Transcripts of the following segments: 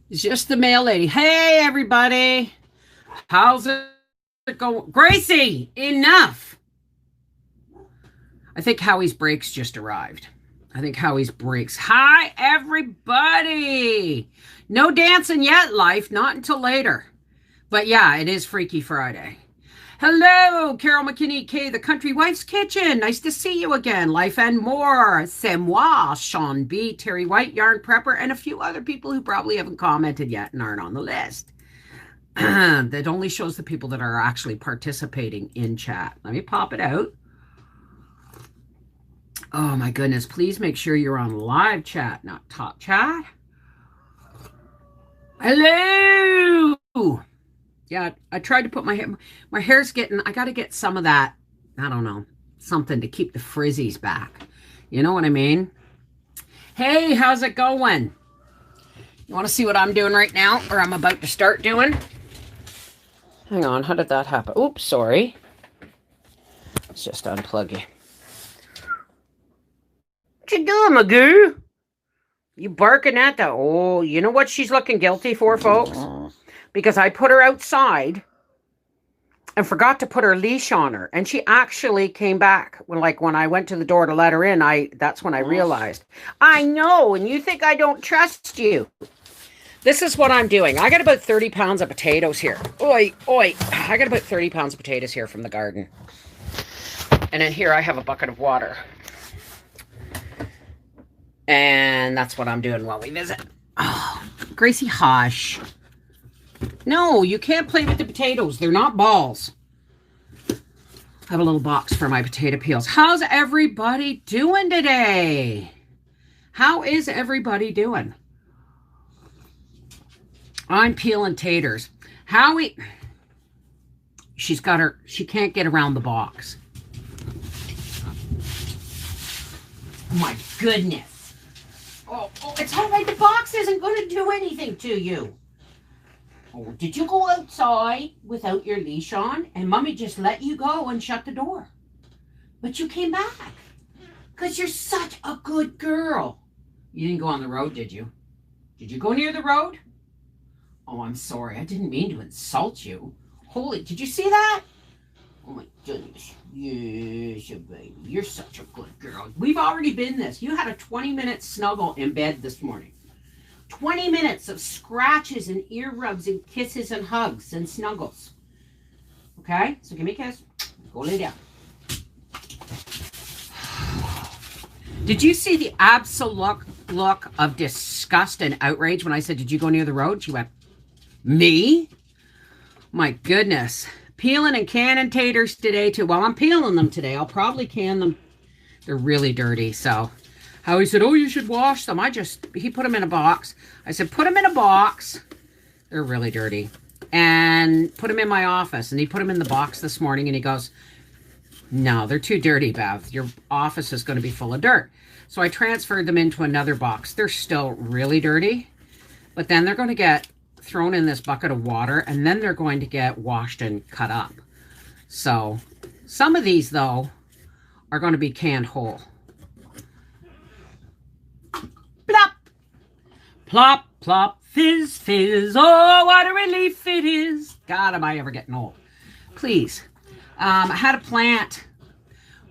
It's just the mail lady. Hey, everybody. How's it going? Gracie, enough. I think Howie's brakes just arrived. I think Howie's brakes. Hi, everybody. No dancing yet, life. Not until later. But yeah, it is Freaky Friday. Hello, Carol McKinney K, the Country Wife's Kitchen. Nice to see you again. Life and more. C'est moi, Sean B, Terry White, Yarn Prepper, and a few other people who probably haven't commented yet and aren't on the list. That only shows the people that are actually participating in chat. Let me pop it out. Oh my goodness. Please make sure you're on live chat, not top chat. Hello. Yeah, I tried to put my hair's getting, I got to get some of that, I don't know, something to keep the frizzies back. You know what I mean? Hey, how's it going? You want to see what I'm doing right now, or I'm about to start doing? Hang on, how did that happen? Oops, sorry. Let's just unplug you. What you doing, Magoo? You barking at that? Oh, you know what she's looking guilty for, folks? Because I put her outside and forgot to put her leash on her. And she actually came back. When I went to the door to let her in, that's when I realized. I know, and you think I don't trust you. This is what I'm doing. I got about 30 pounds of potatoes here. Oi, oi. I got about 30 pounds of potatoes here from the garden. And then here I have a bucket of water. And that's what I'm doing while we visit. Oh, Gracie, hush. No, you can't play with the potatoes. They're not balls. I have a little box for my potato peels. How's everybody doing today? How is everybody doing? I'm peeling taters. Howie, she can't get around the box. Oh my goodness. Oh, it's all right. The box isn't going to do anything to you. Oh, did you go outside without your leash on and Mommy just let you go and shut the door? But you came back because you're such a good girl. You didn't go on the road, did you? Did you go near the road? Oh, I'm sorry. I didn't mean to insult you. Holy, did you see that? Oh my goodness. Yes, baby. You're such a good girl. We've already been this. You had a 20-minute snuggle in bed this morning. 20 minutes of scratches and ear rubs and kisses and hugs and snuggles. Okay? So give me a kiss. Go lay down. Did you see the absolute look of disgust and outrage when I said, did you go near the road? She went, me? My goodness. Peeling and canning taters today too. Well, I'm peeling them today. I'll probably can them. They're really dirty, so... Howie said, oh, you should wash them. He put them in a box. I said, put them in a box. They're really dirty. And put them in my office. And he put them in the box this morning and he goes, no, they're too dirty, Bev. Your office is going to be full of dirt. So I transferred them into another box. They're still really dirty. But then they're going to get thrown in this bucket of water and then they're going to get washed and cut up. So some of these, though, are going to be canned whole. Plop, plop, plop, fizz, fizz. Oh, what a relief it is. God, am I ever getting old. Please. I had to plant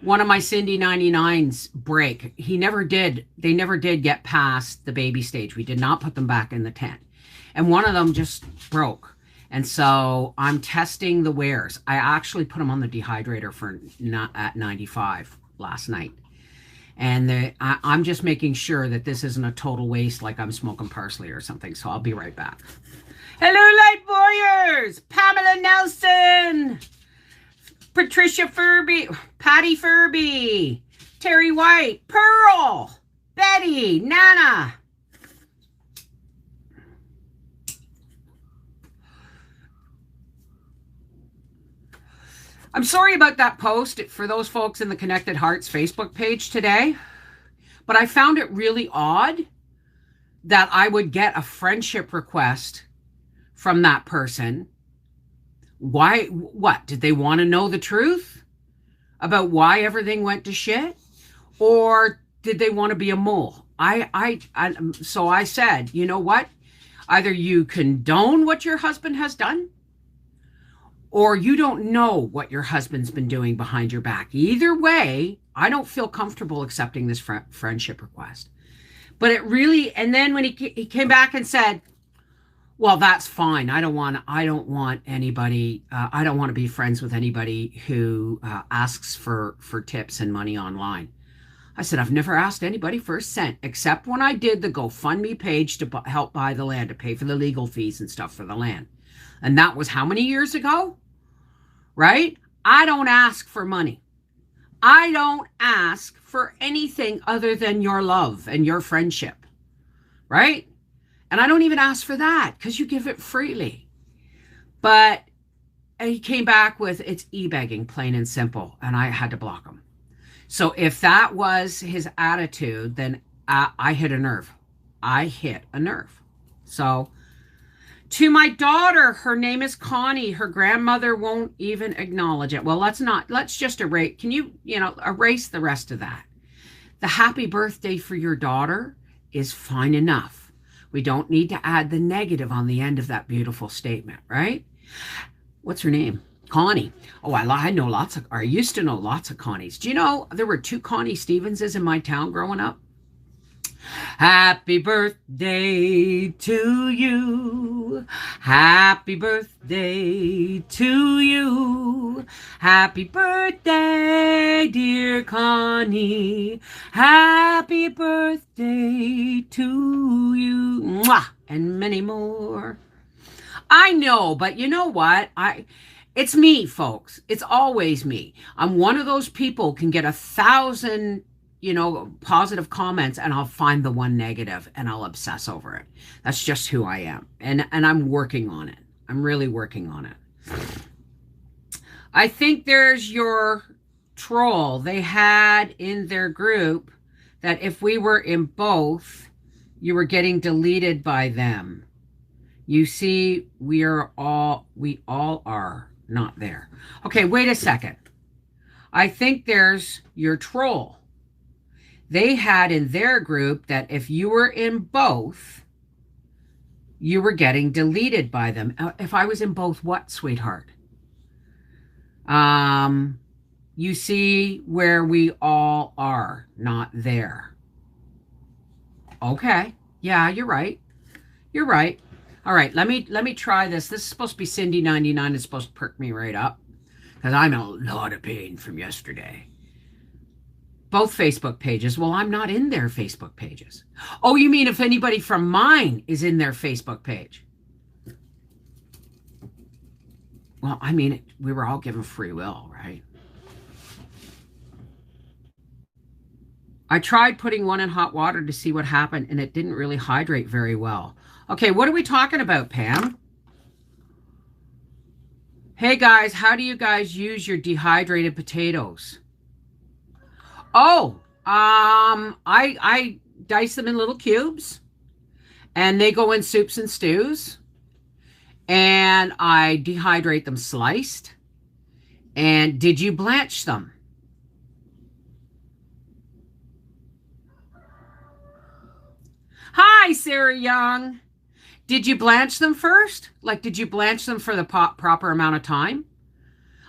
one of my Cindy 99s break. They never did get past the baby stage. We did not put them back in the tent. And one of them just broke. And so I'm testing the wears. I actually put them on the dehydrator at 95 last night. And I'm just making sure that this isn't a total waste like I'm smoking parsley or something. So I'll be right back. Hello, Light Warriors! Pamela Nelson! Patricia Furby, Patty Furby, Terry White, Pearl, Betty, Nana. I'm sorry about that post for those folks in the Connected Hearts Facebook page today, but I found it really odd that I would get a friendship request from that person. Why? What? Did they want to know the truth about why everything went to shit? Or did they want to be a mole? So I said, you know what? Either you condone what your husband has done, or you don't know what your husband's been doing behind your back. Either way, I don't feel comfortable accepting this friendship request. But it really, and then when he came back and said, well, that's fine. I don't want anybody, I don't want to be friends with anybody who asks for tips and money online. I said, I've never asked anybody for a cent, except when I did the GoFundMe page to help buy the land, to pay for the legal fees and stuff for the land. And that was how many years ago? Right? I don't ask for money. I don't ask for anything other than your love and your friendship. Right? And I don't even ask for that because you give it freely. But he came back with, it's e-begging, plain and simple. And I had to block him. So if that was his attitude, then I hit a nerve. I hit a nerve. So to my daughter, her name is Connie. Her grandmother won't even acknowledge it. Well, let's just erase, can you erase the rest of that. The happy birthday for your daughter is fine enough. We don't need to add the negative on the end of that beautiful statement, right? What's her name? Connie. Oh, I know I used to know lots of Connies. Do you know there were 2 Connie Stevenses in my town growing up? Happy birthday to you. Happy birthday to you. Happy birthday, dear Connie. Happy birthday to you. Mwah! And many more. I know, but you know what? It's me, folks. It's always me. I'm one of those people can get 1,000 positive comments and I'll find the one negative and I'll obsess over it. That's just who I am. And I'm working on it. I'm really working on it. I think there's your troll. They had in their group that if we were in both, you were getting deleted by them. You see, we all are not there. Okay, wait a second. I think there's your troll. They had in their group that if you were in both, you were getting deleted by them. If I was in both, what, sweetheart? You see where we all are, not there. Okay. Yeah, you're right. You're right. All right, let me try this. This is supposed to be Cindy 99. It's supposed to perk me right up because I'm in a lot of pain from yesterday. Both Facebook pages. Well, I'm not in their Facebook pages. Oh, you mean if anybody from mine is in their Facebook page? Well, I mean, we were all given free will, right? I tried putting one in hot water to see what happened, and it didn't really hydrate very well. Okay, what are we talking about, Pam? Hey, guys, how do you guys use your dehydrated potatoes? Oh, I dice them in little cubes, and they go in soups and stews, and I dehydrate them sliced. And did you blanch them? Hi, Sarah Young. Did you blanch them first? Like, did you blanch them for the proper amount of time?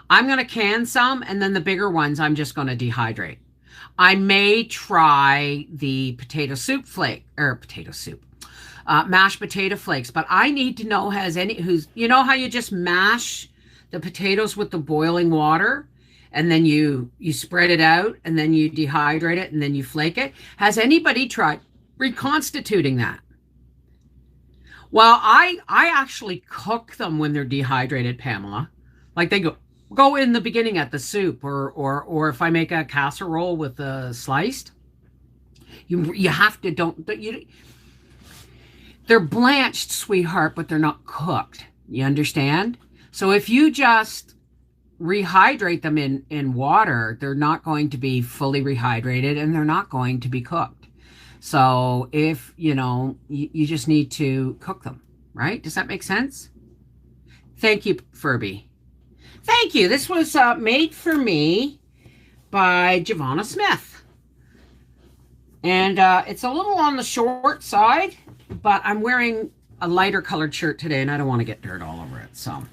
I'm going to can some, and then the bigger ones I'm just going to dehydrate. I may try the mashed potato flakes, but I need to know you know how you just mash the potatoes with the boiling water and then you spread it out and then you dehydrate it and then you flake it? Has anybody tried reconstituting that? Well, I actually cook them when they're dehydrated, Pamela. Like they go in the beginning at the soup, or if I make a casserole with the sliced, you have to they're blanched, sweetheart, but they're not cooked. You understand? So if you just rehydrate them in water, they're not going to be fully rehydrated and they're not going to be cooked. So if, you just need to cook them, right? Does that make sense? Thank you, Furby. Thank you. This was made for me by Giovanna Smith. And it's a little on the short side, but I'm wearing a lighter colored shirt today, and I don't want to get dirt all over it. So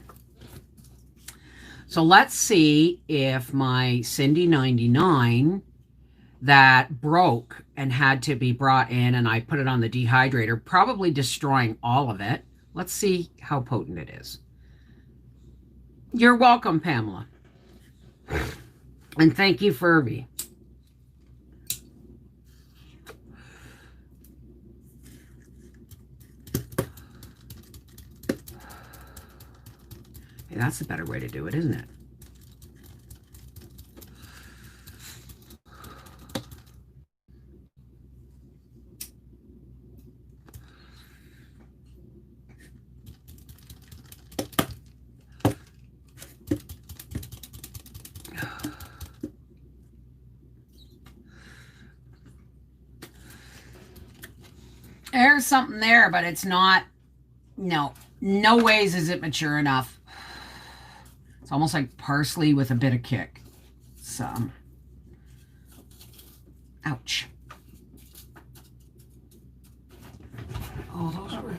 let's see if my Cindy 99 that broke and had to be brought in, and I put it on the dehydrator, probably destroying all of it. Let's see how potent it is. You're welcome, Pamela. And thank you, Furby. Hey, that's a better way to do it, isn't it? There's something there, but it's not, no ways is it mature enough. It's almost like parsley with a bit of kick. So, ouch. Oh, those were,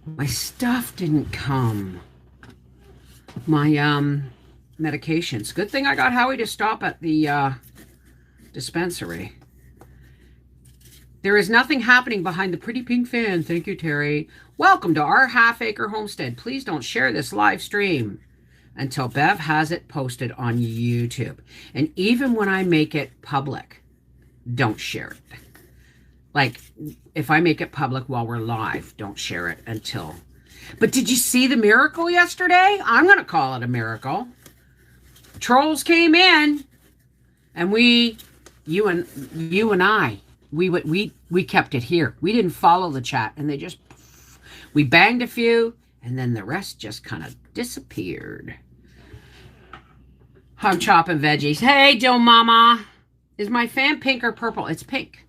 my stuff didn't come. My, medications. Good thing I got Howie to stop at the, dispensary. There is nothing happening behind the pretty pink fan. Thank you, Terry. Welcome to our half-acre homestead. Please don't share this live stream until Bev has it posted on YouTube. And even when I make it public, don't share it. Like, if I make it public while we're live, don't share it until... But did you see the miracle yesterday? I'm going to call it a miracle. Trolls came in, and you and I... We kept it here. We didn't follow the chat, and we banged a few, and then the rest just kind of disappeared. I'm chopping veggies. Hey, Joe Mama. Is my fan pink or purple? It's pink.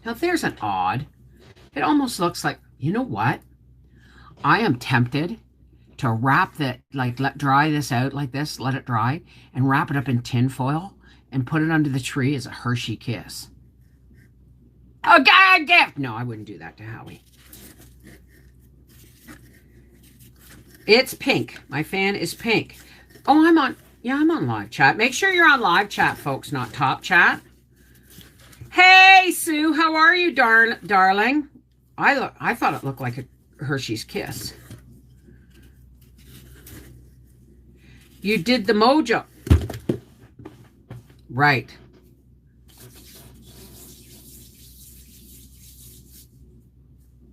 Now, there's an odd. It almost looks like, you know what? I am tempted to wrap that, like, dry this out like this, let it dry, and wrap it up in tin foil and put it under the tree as a Hershey kiss. Oh, God, gift! No, I wouldn't do that to Howie. It's pink. My fan is pink. Oh, I'm on live chat. Make sure you're on live chat, folks, not top chat. Hey, Sue, how are you, darling? I thought it looked like a Hershey's kiss. You did the mojo. Right.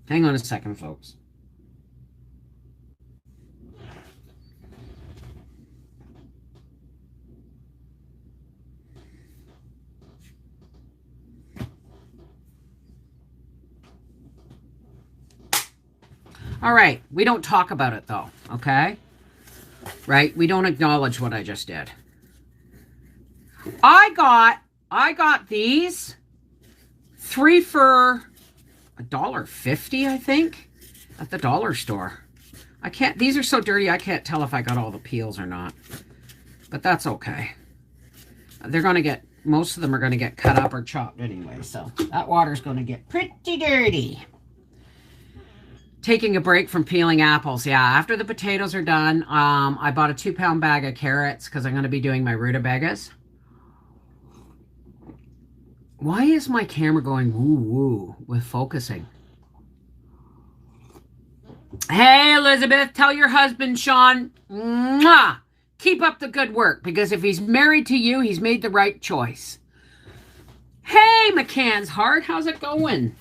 Hang on a second, folks. All right. We don't talk about it, though, okay? Right? We don't acknowledge what I just did. I got these 3 for $1.50, I think, at the dollar store. These are so dirty, I can't tell if I got all the peels or not. But that's okay. They're going to get, most of them are going to get cut up or chopped anyway. So that water's going to get pretty dirty. Taking a break from peeling apples. Yeah, after the potatoes are done, I bought a 2-pound bag of carrots because I'm going to be doing my rutabagas. Why is my camera going woo-woo with focusing? Hey, Elizabeth, tell your husband, Sean, mwah, keep up the good work, because if he's married to you, he's made the right choice. Hey, McCann's Heart, how's it going?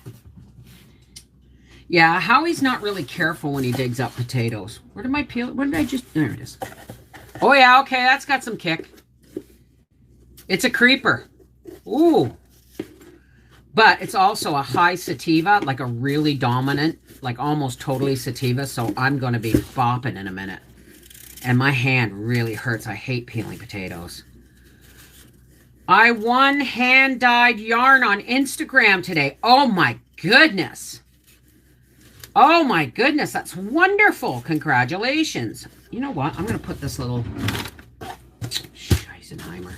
Yeah, Howie's not really careful when he digs up potatoes. Where did my peel? What did I just... There it is. Oh, yeah, okay, that's got some kick. It's a creeper. Ooh. But it's also a high sativa, like a really dominant, like almost totally sativa. So I'm going to be bopping in a minute. And my hand really hurts. I hate peeling potatoes. I won hand-dyed yarn on Instagram today. Oh, my goodness. Oh, my goodness. That's wonderful. Congratulations. You know what? I'm going to put this little... Scheisenheimer.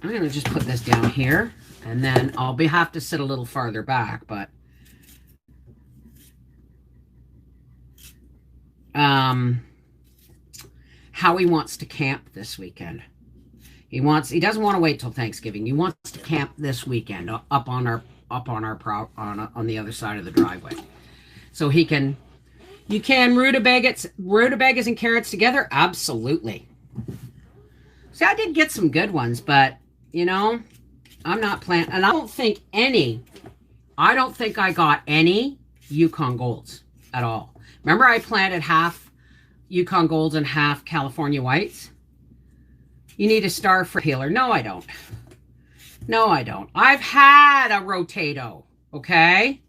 I'm going to just put this down here. And then I'll have to sit a little farther back, but Howie wants to camp this weekend. He doesn't want to wait till Thanksgiving. He wants to camp this weekend up on the other side of the driveway. So you can rutabagas and carrots together? Absolutely. See, I did get some good ones, but you know, I'm not planting, and I don't think I got any Yukon Golds at all. Remember I planted half Yukon Golds and half California Whites? You need a star for peeler. No, I don't. No, I don't. I've had a Rotato, okay?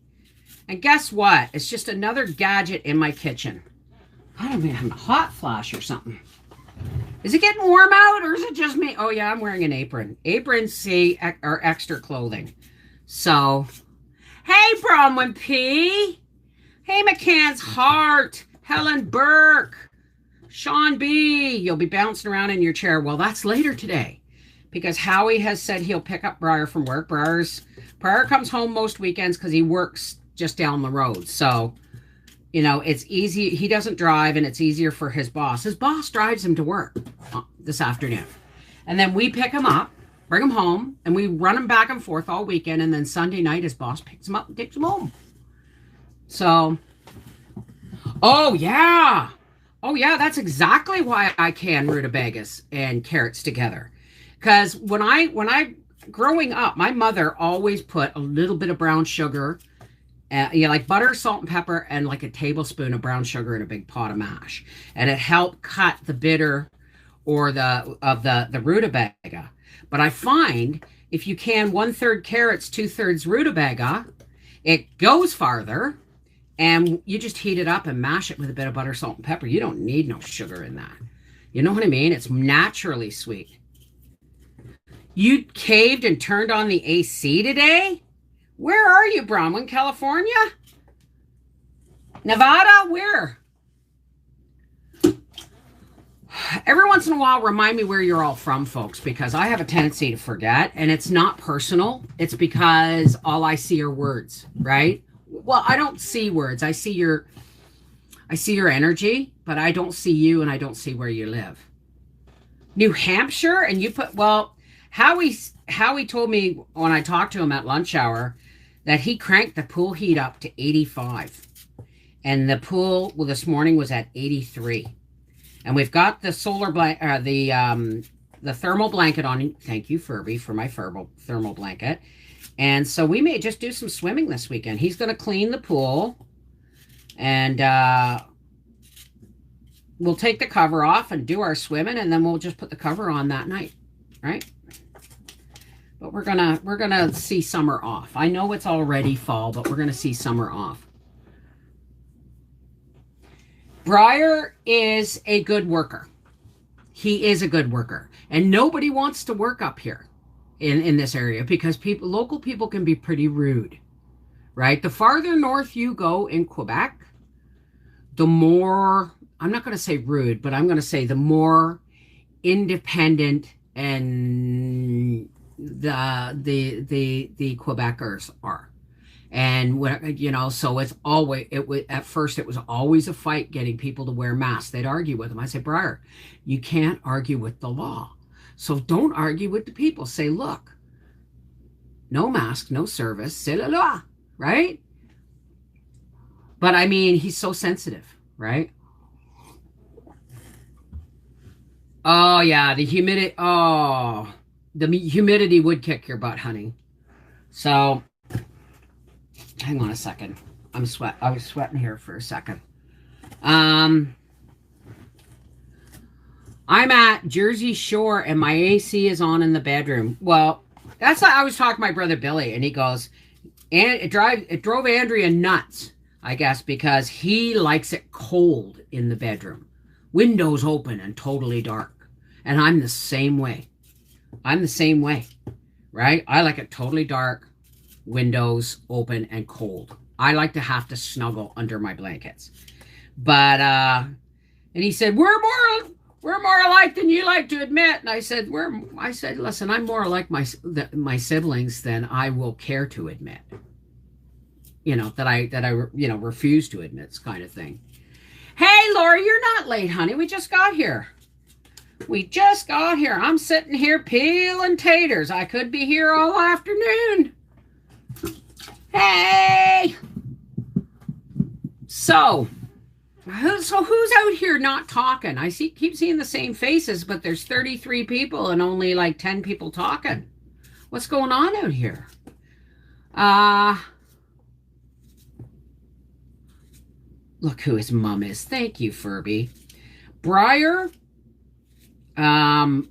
And guess what? It's just another gadget in my kitchen. I don't even have a hot flash or something. Is it getting warm out or is it just me? Oh, yeah, I'm wearing an apron. Aprons, see, are extra clothing. So, hey, Bronwyn P. Hey, McCann's Heart. Helen Burke. Sean B., you'll be bouncing around in your chair. Well, that's later today because Howie has said he'll pick up Briar from work. Briar comes home most weekends because he works just down the road. So, you know, it's easy. He doesn't drive and it's easier for his boss. His boss drives him to work this afternoon. And then we pick him up, bring him home, and we run him back and forth all weekend. And then Sunday night, his boss picks him up and takes him home. So, oh, yeah. Oh, yeah, that's exactly why I can rutabagas and carrots together. Because when I growing up, my mother always put a little bit of brown sugar, like butter, salt, and pepper, and like a tablespoon of brown sugar in a big pot of mash. And it helped cut the bitter or the rutabaga. But I find if you can 1/3 carrots, 2/3 rutabaga, it goes farther. And you just heat it up and mash it with a bit of butter, salt, and pepper. You don't need no sugar in that. You know what I mean? It's naturally sweet. You caved and turned on the AC today? Where are you, Bronwyn? California? Nevada? Where? Every once in a while, remind me where you're all from, folks, because I have a tendency to forget. And it's not personal. It's because all I see are words, right? Well, I don't see words. I see your energy, but I don't see you and I don't see where you live. New Hampshire, and you put, well, Howie told me when I talked to him at lunch hour that he cranked the pool heat up to 85. And the pool, well, this morning was at 83. And we've got the the thermal blanket on. Thank you, Furby, for my thermal blanket. And so we may just do some swimming this weekend. He's going to clean the pool. And we'll take the cover off and do our swimming. And then we'll just put the cover on that night. Right? But we're gonna see summer off. I know it's already fall, but we're going to see summer off. Briar is a good worker. He is a good worker. And nobody wants to work up here. In this area because local people can be pretty rude, right? The farther north you go in Quebec, the more, I'm not going to say rude, but I'm going to say the more independent and the Quebecers are. And you know, so it's always at first it was always a fight getting people to wear masks. They'd argue with them. I say, Briar, you can't argue with the law. So don't argue with the people. Say, look, no mask, no service, c'est la loi, right? But I mean, he's so sensitive, right? Oh, yeah, the humidity. Oh, the humidity would kick your butt, honey. So, hang on a second. I was sweating here for a second. I'm at Jersey Shore and my AC is on in the bedroom. Well, that's like I was talking to my brother Billy and he goes, and it drove Andrea nuts, I guess, because he likes it cold in the bedroom. Windows open and totally dark. And I'm the same way. I'm the same way, right? I like it totally dark, windows open and cold. I like to have to snuggle under my blankets. But, and he said, we're we're more alike than you like to admit. And I said, listen, I'm more like my siblings than I will care to admit. You know, that I refuse to admit, kind of thing. Hey, Laura, you're not late, honey. We just got here. I'm sitting here peeling taters. I could be here all afternoon. Hey. So who's out here not talking? I keep seeing the same faces, but there's 33 people and only like 10 people talking. What's going on out here? Look who his mom is. Thank you, Furby. Briar's a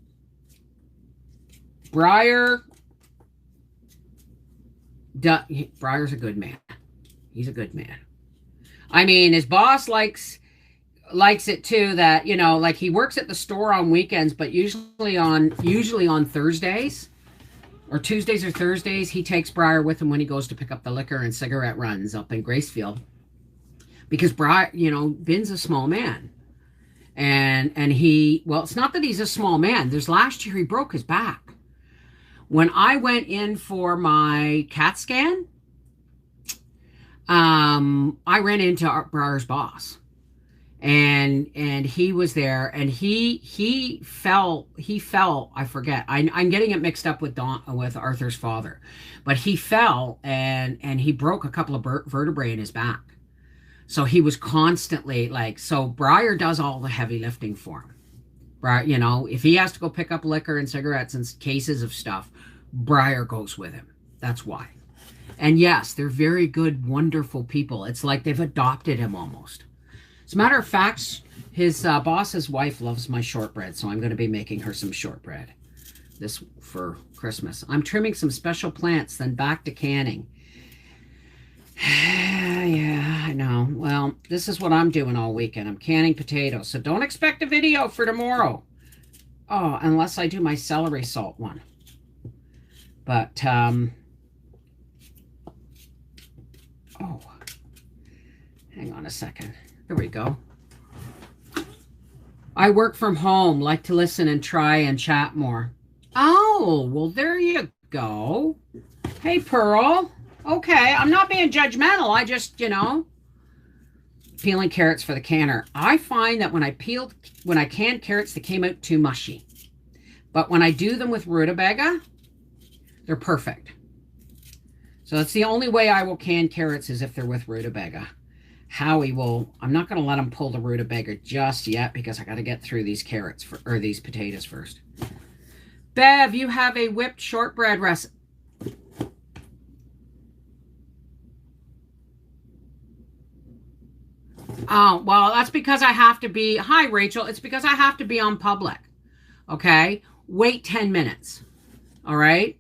good man. He's a good man. I mean, his boss likes it too, that, you know, like he works at the store on weekends, but usually on Thursdays or Tuesdays or Thursdays, he takes Briar with him when he goes to pick up the liquor and cigarette runs up in Gracefield. Because Briar, you know, Ben's a small man. And well, it's not that he's a small man. Last year he broke his back. When I went in for my CAT scan, I ran into Briar's boss, and he was there, and he fell. I forget. I'm getting it mixed up with Arthur's father, but he fell and he broke a couple of vertebrae in his back. So he was constantly like, so Briar does all the heavy lifting for him. Briar, you know, if he has to go pick up liquor and cigarettes and cases of stuff, Briar goes with him. That's why. And yes, they're very good, wonderful people. It's like they've adopted him almost. As a matter of fact, his boss's wife loves my shortbread, so I'm going to be making her some shortbread this for Christmas. I'm trimming some special plants, then back to canning. Yeah, I know. Well, this is what I'm doing all weekend. I'm canning potatoes, so don't expect a video for tomorrow. Oh, unless I do my celery salt one. But, oh, hang on a second. There we go. I work from home, like to listen and try and chat more. Oh, well, there you go. Hey, Pearl. Okay, I'm not being judgmental. I just, you know, peeling carrots for the canner. I find that when I canned carrots, they came out too mushy. But when I do them with rutabaga, they're perfect. So that's the only way I will can carrots is if they're with rutabaga. Howie will, I'm not going to let him pull the rutabaga just yet because I got to get through these carrots or these potatoes first. Bev, you have a whipped shortbread recipe. Oh, well, that's because I have to be, hi, Rachel. It's because I have to be on public. Okay. Wait 10 minutes. All right.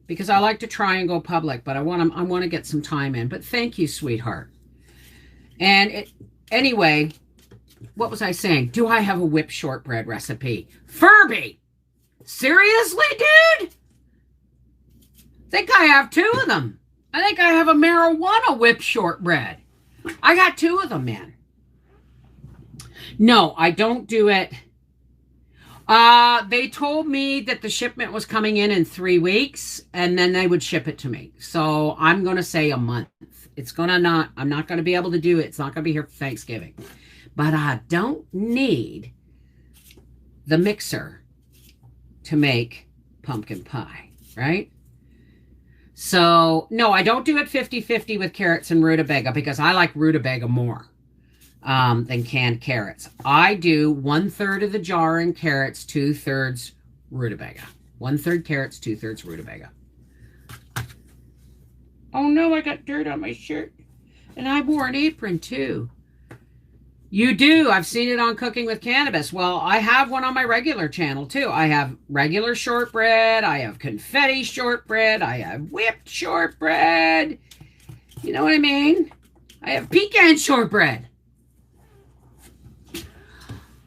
Because I like to try and go public, but I want to get some time in. But thank you, sweetheart. And anyway, what was I saying? Do I have a whipped shortbread recipe? Furby! Seriously, dude? I think I have 2 of them. I think I have a marijuana whipped shortbread. I got 2 of them, man. No, I don't do it. They told me that the shipment was coming in 3 weeks, and then they would ship it to me. So I'm going to say a month. I'm not going to be able to do it. It's not going to be here for Thanksgiving. But I don't need the mixer to make pumpkin pie, right? So, no, I don't do it 50-50 with carrots and rutabaga because I like rutabaga more than canned carrots. I do 1/3 of the jar in carrots, 2/3 rutabaga. 1/3 carrots, 2/3 rutabaga. Oh no, I got dirt on my shirt. And I wore an apron too. You do. I've seen it on Cooking with Cannabis. Well, I have one on my regular channel too. I have regular shortbread. I have confetti shortbread. I have whipped shortbread. You know what I mean? I have pecan shortbread.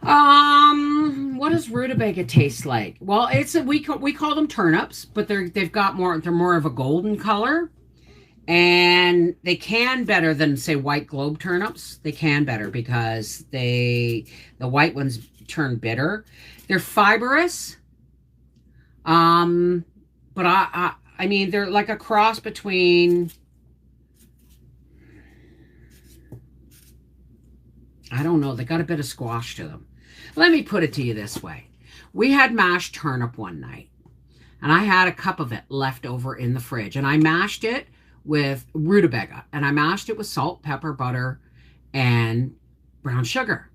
What does rutabaga taste like? Well, we call them turnips, but they're more of a golden color. And they can better than, say, white globe turnips. They can better because the white ones turn bitter. They're fibrous. But I mean, they're like a cross between, I don't know, they got a bit of squash to them. Let me put it to you this way. We had mashed turnip one night, and I had a cup of it left over in the fridge, and I mashed it with rutabaga, and I mashed it with salt, pepper, butter, and brown sugar.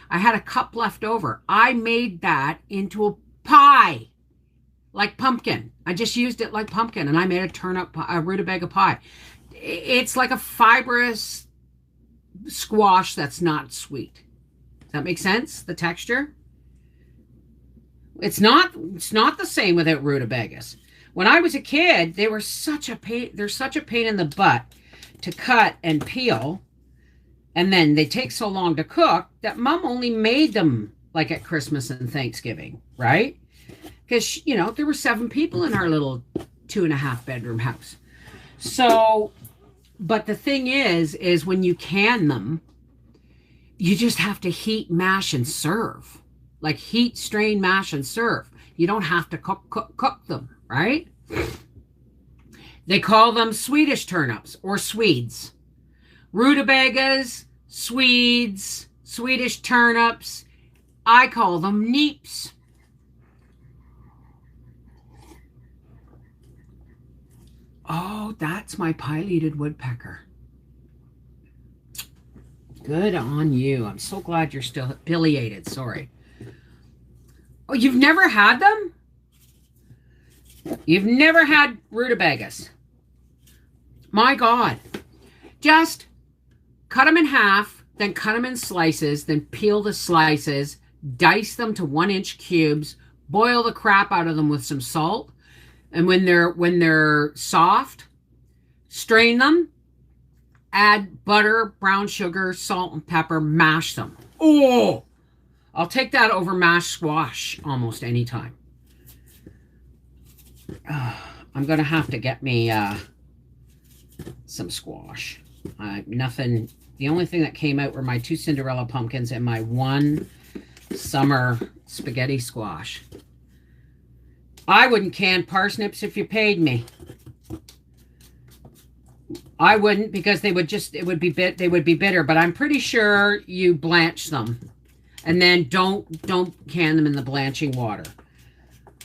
I had a cup left over. I made that into a pie, like pumpkin. I just used it like pumpkin, and I made a rutabaga pie. It's like a fibrous squash that's not sweet. Does that make sense? The texture? It's not the same without rutabagas. When I was a kid, they were such a pain. They're such a pain in the butt to cut and peel, and then they take so long to cook that Mom only made them like at Christmas and Thanksgiving, right? Because, you know, there were 7 people in our little 2.5 bedroom house. So, but the thing is when you can them, you just have to heat, mash, and serve. Like heat, strain, mash, and serve. You don't have to cook them, right? They call them Swedish turnips or Swedes. Rutabagas, Swedes, Swedish turnips. I call them neeps. Oh, that's my pileated woodpecker. Good on you. I'm so glad you're still pileated. Sorry. Oh, you've never had them? You've never had rutabagas? My God. Just cut them in half, then cut them in slices, then peel the slices, dice them to 1-inch cubes, boil the crap out of them with some salt. And when they're soft, strain them, add butter, brown sugar, salt, and pepper, mash them. Oh, I'll take that over mashed squash almost any time. I'm going to have to get me some squash. Nothing. The only thing that came out were my 2 Cinderella pumpkins and my 1 summer spaghetti squash. I wouldn't can parsnips if you paid me. I wouldn't, because they would be bitter, but I'm pretty sure you blanch them. And then don't can them in the blanching water.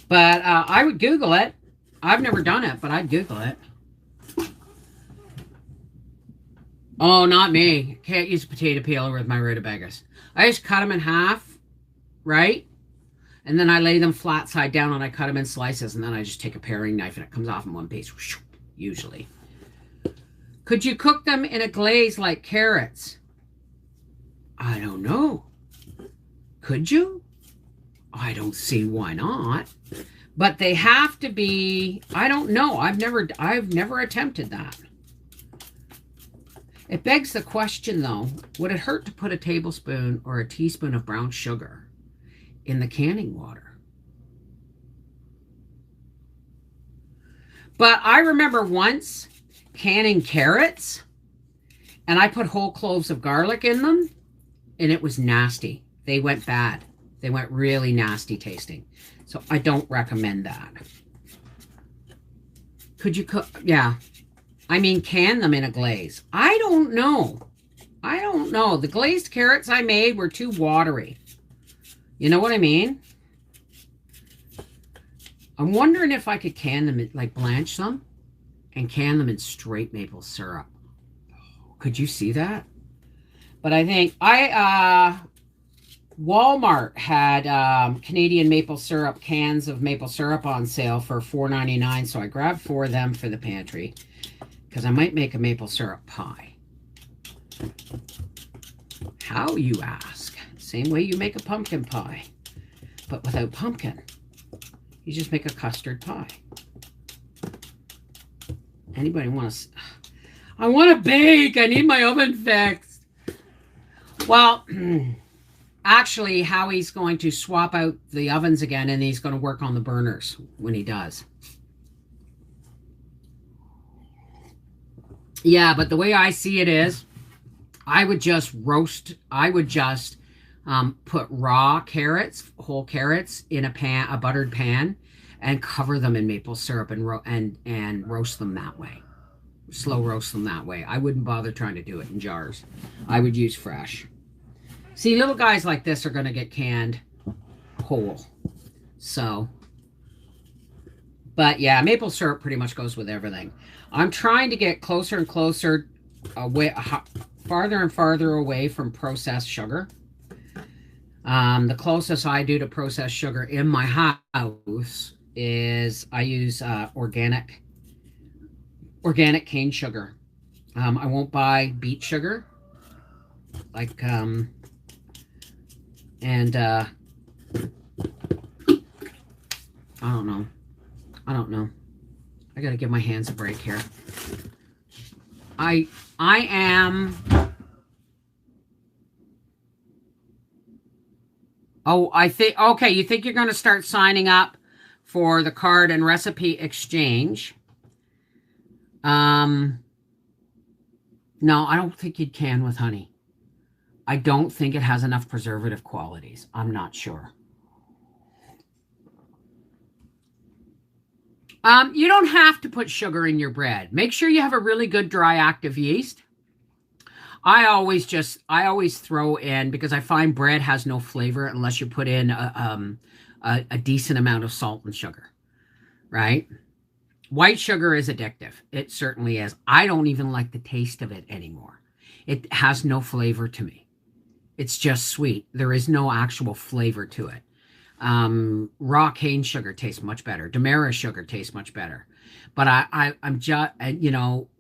But I would Google it. I've never done it, but I'd Google it. Oh, not me. Can't use a potato peeler with my rutabagas. I just cut them in half, right? And then I lay them flat side down and I cut them in slices. And then I just take a paring knife and it comes off in one piece, usually. Could you cook them in a glaze like carrots? I don't know. Could you? I don't see why not. But they have to be, I don't know. I've never attempted that. It begs the question though, would it hurt to put a tablespoon or a teaspoon of brown sugar in the canning water? But I remember once canning carrots, and I put whole cloves of garlic in them, and it was nasty. They went bad. They went really nasty tasting. So I don't recommend that. Could you cook? Yeah. I mean, can them in a glaze. I don't know. I don't know. The glazed carrots I made were too watery. You know what I mean? I'm wondering if I could can them, like blanch them and can them in straight maple syrup. Could you see that? But I think Walmart had Canadian maple syrup, cans of maple syrup on sale for $4.99. So I grabbed 4 of them for the pantry because I might make a maple syrup pie. How, you ask? Same way you make a pumpkin pie, but without pumpkin. You just make a custard pie. Anybody want to... I want to bake. I need my oven fixed. Well, actually, Howie's going to swap out the ovens again, and he's going to work on the burners when he does. Yeah, but the way I see it is, I would just roast, I would just Put raw carrots, whole carrots in a buttered pan, and cover them in maple syrup and roast them that way. Slow roast them that way. I wouldn't bother trying to do it in jars. I would use fresh. See, little guys like this are going to get canned whole. So, but yeah, maple syrup pretty much goes with everything. I'm trying to get closer and closer away, farther and farther away from processed sugar. The closest I do to processed sugar in my house is I use organic cane sugar. I won't buy beet sugar. Like, and I don't know. I gotta give my hands a break here. I am... Oh, I think... Okay, you think you're going to start signing up for the card and recipe exchange. No, I don't think you'd can with honey. I don't think it has enough preservative qualities. I'm not sure. You don't have to put sugar in your bread. Make sure you have a really good dry active yeast. I always throw in, because I find bread has no flavor unless you put in a decent amount of salt and sugar, right? White sugar is addictive. It certainly is. I don't even like the taste of it anymore. It has no flavor to me. It's just sweet. There is no actual flavor to it. Raw cane sugar tastes much better. Demerara sugar tastes much better. But I'm just,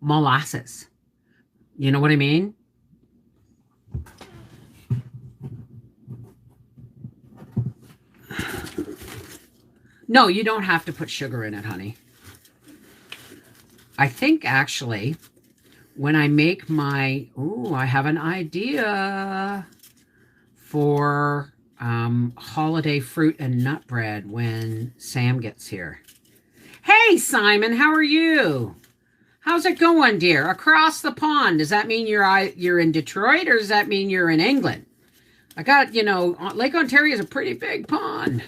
molasses. You know what I mean? No, you don't have to put sugar in it, honey. I think actually, when I make my, I have an idea for holiday fruit and nut bread when Sam gets here. Hey, Simon, how are you? How's it going, dear? Across the pond. Does that mean you're in Detroit, or does that mean you're in England? I got, Lake Ontario is a pretty big pond.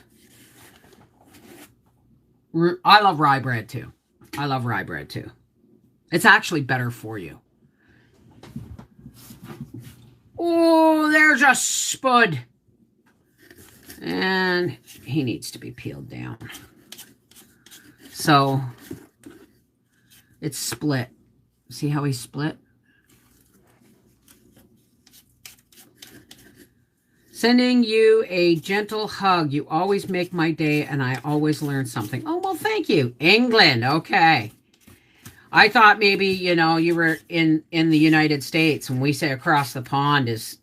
I love rye bread, too. It's actually better for you. Oh, there's a spud. And he needs to be peeled down. So, it's split. See how he's split? Sending you a gentle hug. You always make my day, and I always learn something. Oh, well, thank you. England, okay. I thought maybe, you were in the United States. When we say across the pond is,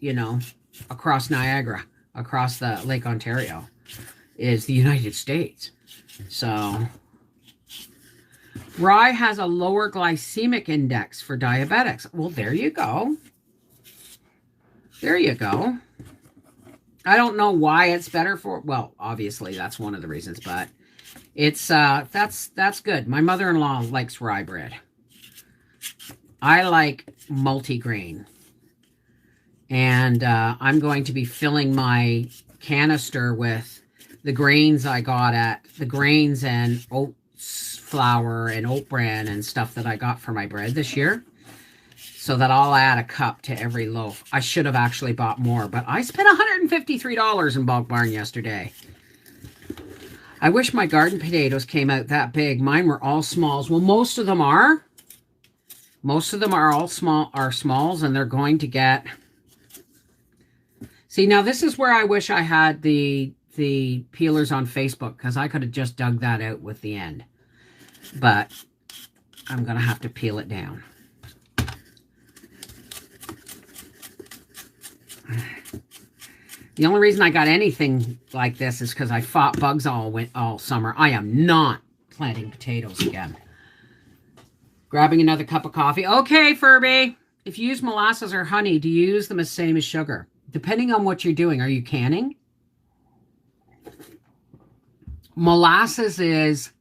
across Niagara, across the Lake Ontario is the United States. So, rye has a lower glycemic index for diabetics. Well, there you go. There you go. I don't know why it's better for, well, obviously that's one of the reasons, but it's, that's good. My mother-in-law likes rye bread. I like multigrain. And I'm going to be filling my canister with the grains I got the grains and oats flour and oat bran and stuff that I got for my bread this year. So that I'll add a cup to every loaf. I should have actually bought more, but I spent $153 in Bulk Barn yesterday. I wish my garden potatoes came out that big. Mine were all smalls. Well, most of them are. Most of them are all smalls, and they're going to get... See, now this is where I wish I had the peelers on Facebook, because I could have just dug that out with the end. But I'm going to have to peel it down. The only reason I got anything like this is because I fought bugs all summer. I am not planting potatoes again. Grabbing another cup of coffee. Okay, Furby. If you use molasses or honey, do you use them as same as sugar? Depending on what you're doing. Are you canning? Molasses is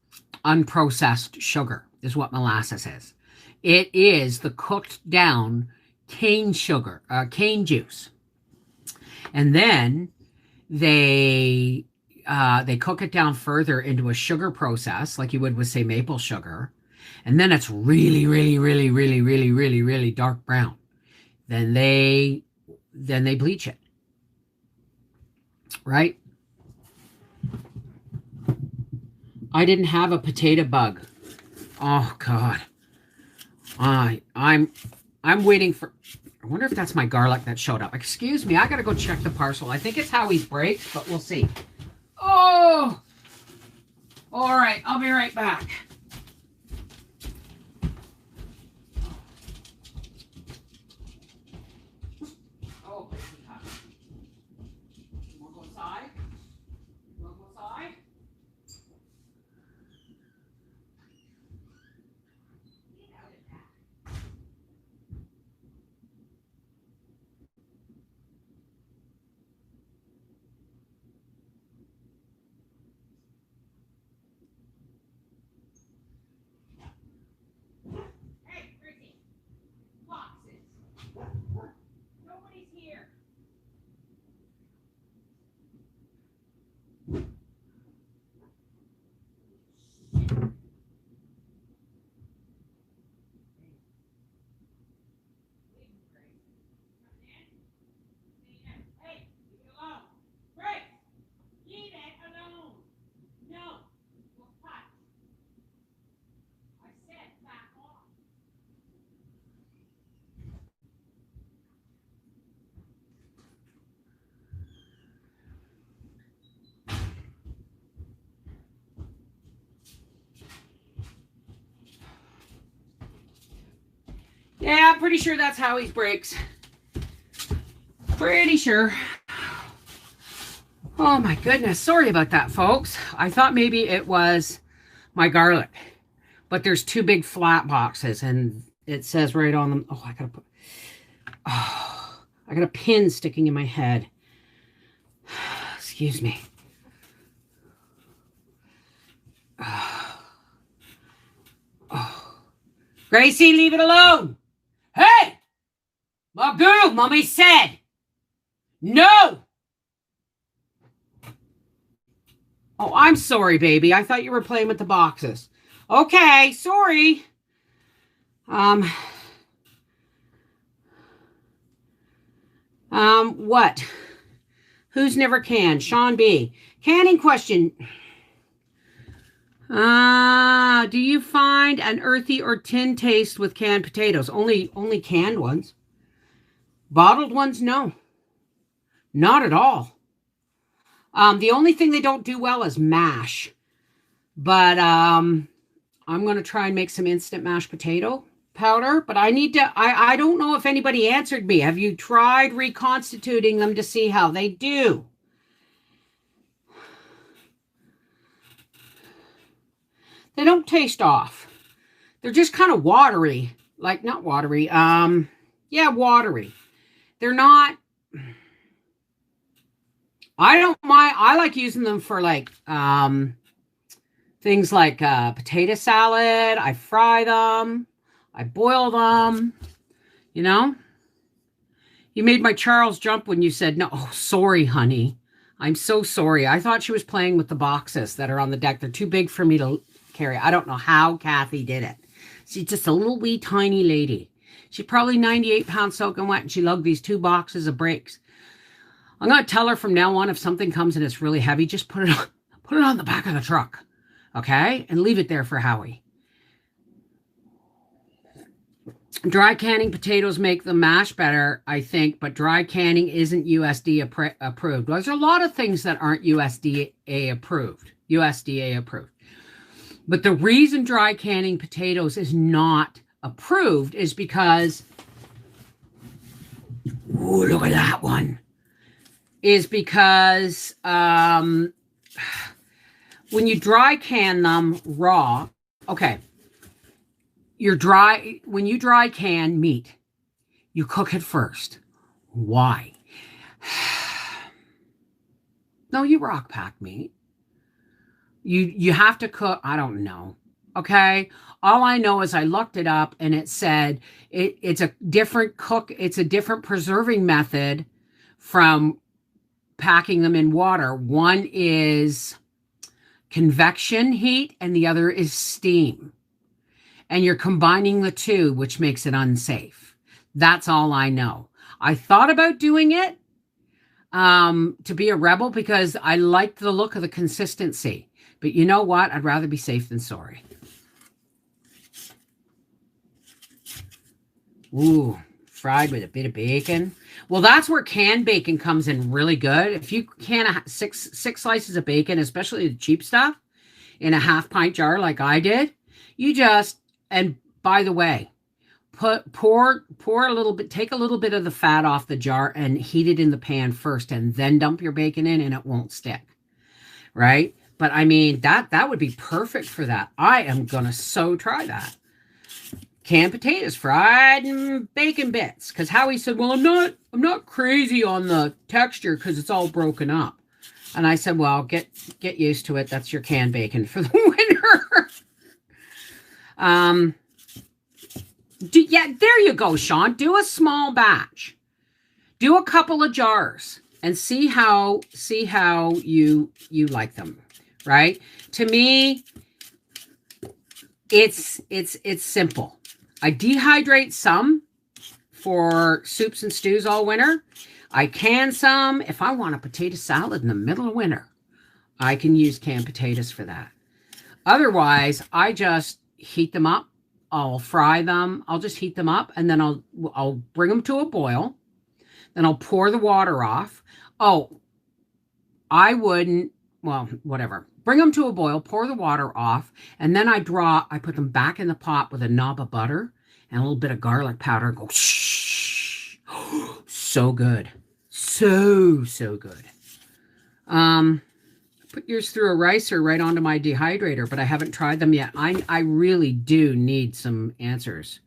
unprocessed sugar, is what molasses is. It is the cooked down cane sugar, cane juice. And then they cook it down further into a sugar process, like you would with, say, maple sugar. And then it's really, really, really, really, really, really, really dark brown. Then they bleach it. Right? I didn't have a potato bug. Oh God. I'm waiting for, I wonder if that's my garlic that showed up. Excuse me, I gotta go check the parcel. I think it's Howie's breaks, but we'll see. Oh! All right, I'll be right back. Oh, you wanna go inside? You wanna go inside? Nobody's here. Hey, leave it alone. Grace, leave it alone. No, you'll touch. I said back off. Yeah, I'm pretty sure that's Howie's breaks. Pretty sure. Oh my goodness. Sorry about that, folks. I thought maybe it was my garlic. But there's two big flat boxes and it says right on them. Oh, I got a pin sticking in my head. Excuse me. Gracie, leave it alone. Hey! Magoo, Mommy said. No! Oh, I'm sorry, baby. I thought you were playing with the boxes. Okay, sorry. What? Who's never canned? Sean B. Canning question. Do you find an earthy or tin taste with canned potatoes? Only canned ones. Bottled ones, no. Not at all. The only thing they don't do well is mash. But I'm going to try and make some instant mashed potato powder. But I need to, I don't know if anybody answered me. Have you tried reconstituting them to see how they do? They don't taste off. They're just kind of watery. Like, not watery. Yeah, watery. They're not... I don't mind. I like using them for, like, things like potato salad. I fry them. I boil them. You know? You made my Charles jump when you said, no. Oh, sorry, honey. I'm so sorry. I thought she was playing with the boxes that are on the deck. They're too big for me to carry. I don't know how Kathy did it. She's just a little wee tiny lady. She's probably 98 pounds soaking wet, and she lugged these 2 boxes of breaks. I'm going to tell her from now on, if something comes and it's really heavy, just put it on the back of the truck. Okay? And leave it there for Howie. Dry canning potatoes make the mash better, I think, but dry canning isn't USDA approved. Well, there's a lot of things that aren't USDA approved. But the reason dry canning potatoes is not approved is because, ooh, look at that one, is because when you dry can them raw, okay, when you dry can meat, you cook it first. Why? No, you rock pack meat. You have to cook, I don't know. Okay? All I know is I looked it up and it said it's a different preserving method from packing them in water. One is convection heat and the other is steam. And you're combining the two, which makes it unsafe. That's all I know. I thought about doing it to be a rebel because I liked the look of the consistency. But you know what? I'd rather be safe than sorry. Ooh, fried with a bit of bacon. Well, that's where canned bacon comes in really good. If you can six slices of bacon, especially the cheap stuff, in a half-pint jar like I did, you just, and by the way, pour a little bit, take a little bit of the fat off the jar and heat it in the pan first, and then dump your bacon in, and it won't stick, right? But I mean, that would be perfect for that. I am gonna try that. Canned potatoes fried in bacon bits. Because Howie said, well, I'm not crazy on the texture because it's all broken up. And I said, well, get used to it. That's your canned bacon for the winter. Yeah, there you go, Sean. Do a small batch. Do a couple of jars and see how you like them, right? To me, it's simple. I dehydrate some for soups and stews all winter. I can some. If I want a potato salad in the middle of winter, I can use canned potatoes for that. Otherwise, I just heat them up. I'll fry them. I'll just heat them up, and then I'll bring them to a boil. Then I'll pour the water off. Oh, I wouldn't. Well, whatever. Bring them to a boil, pour the water off, and then I put them back in the pot with a knob of butter and a little bit of garlic powder and go shh. So good. So good. Put yours through a ricer right onto my dehydrator, but I haven't tried them yet. I really do need some answers.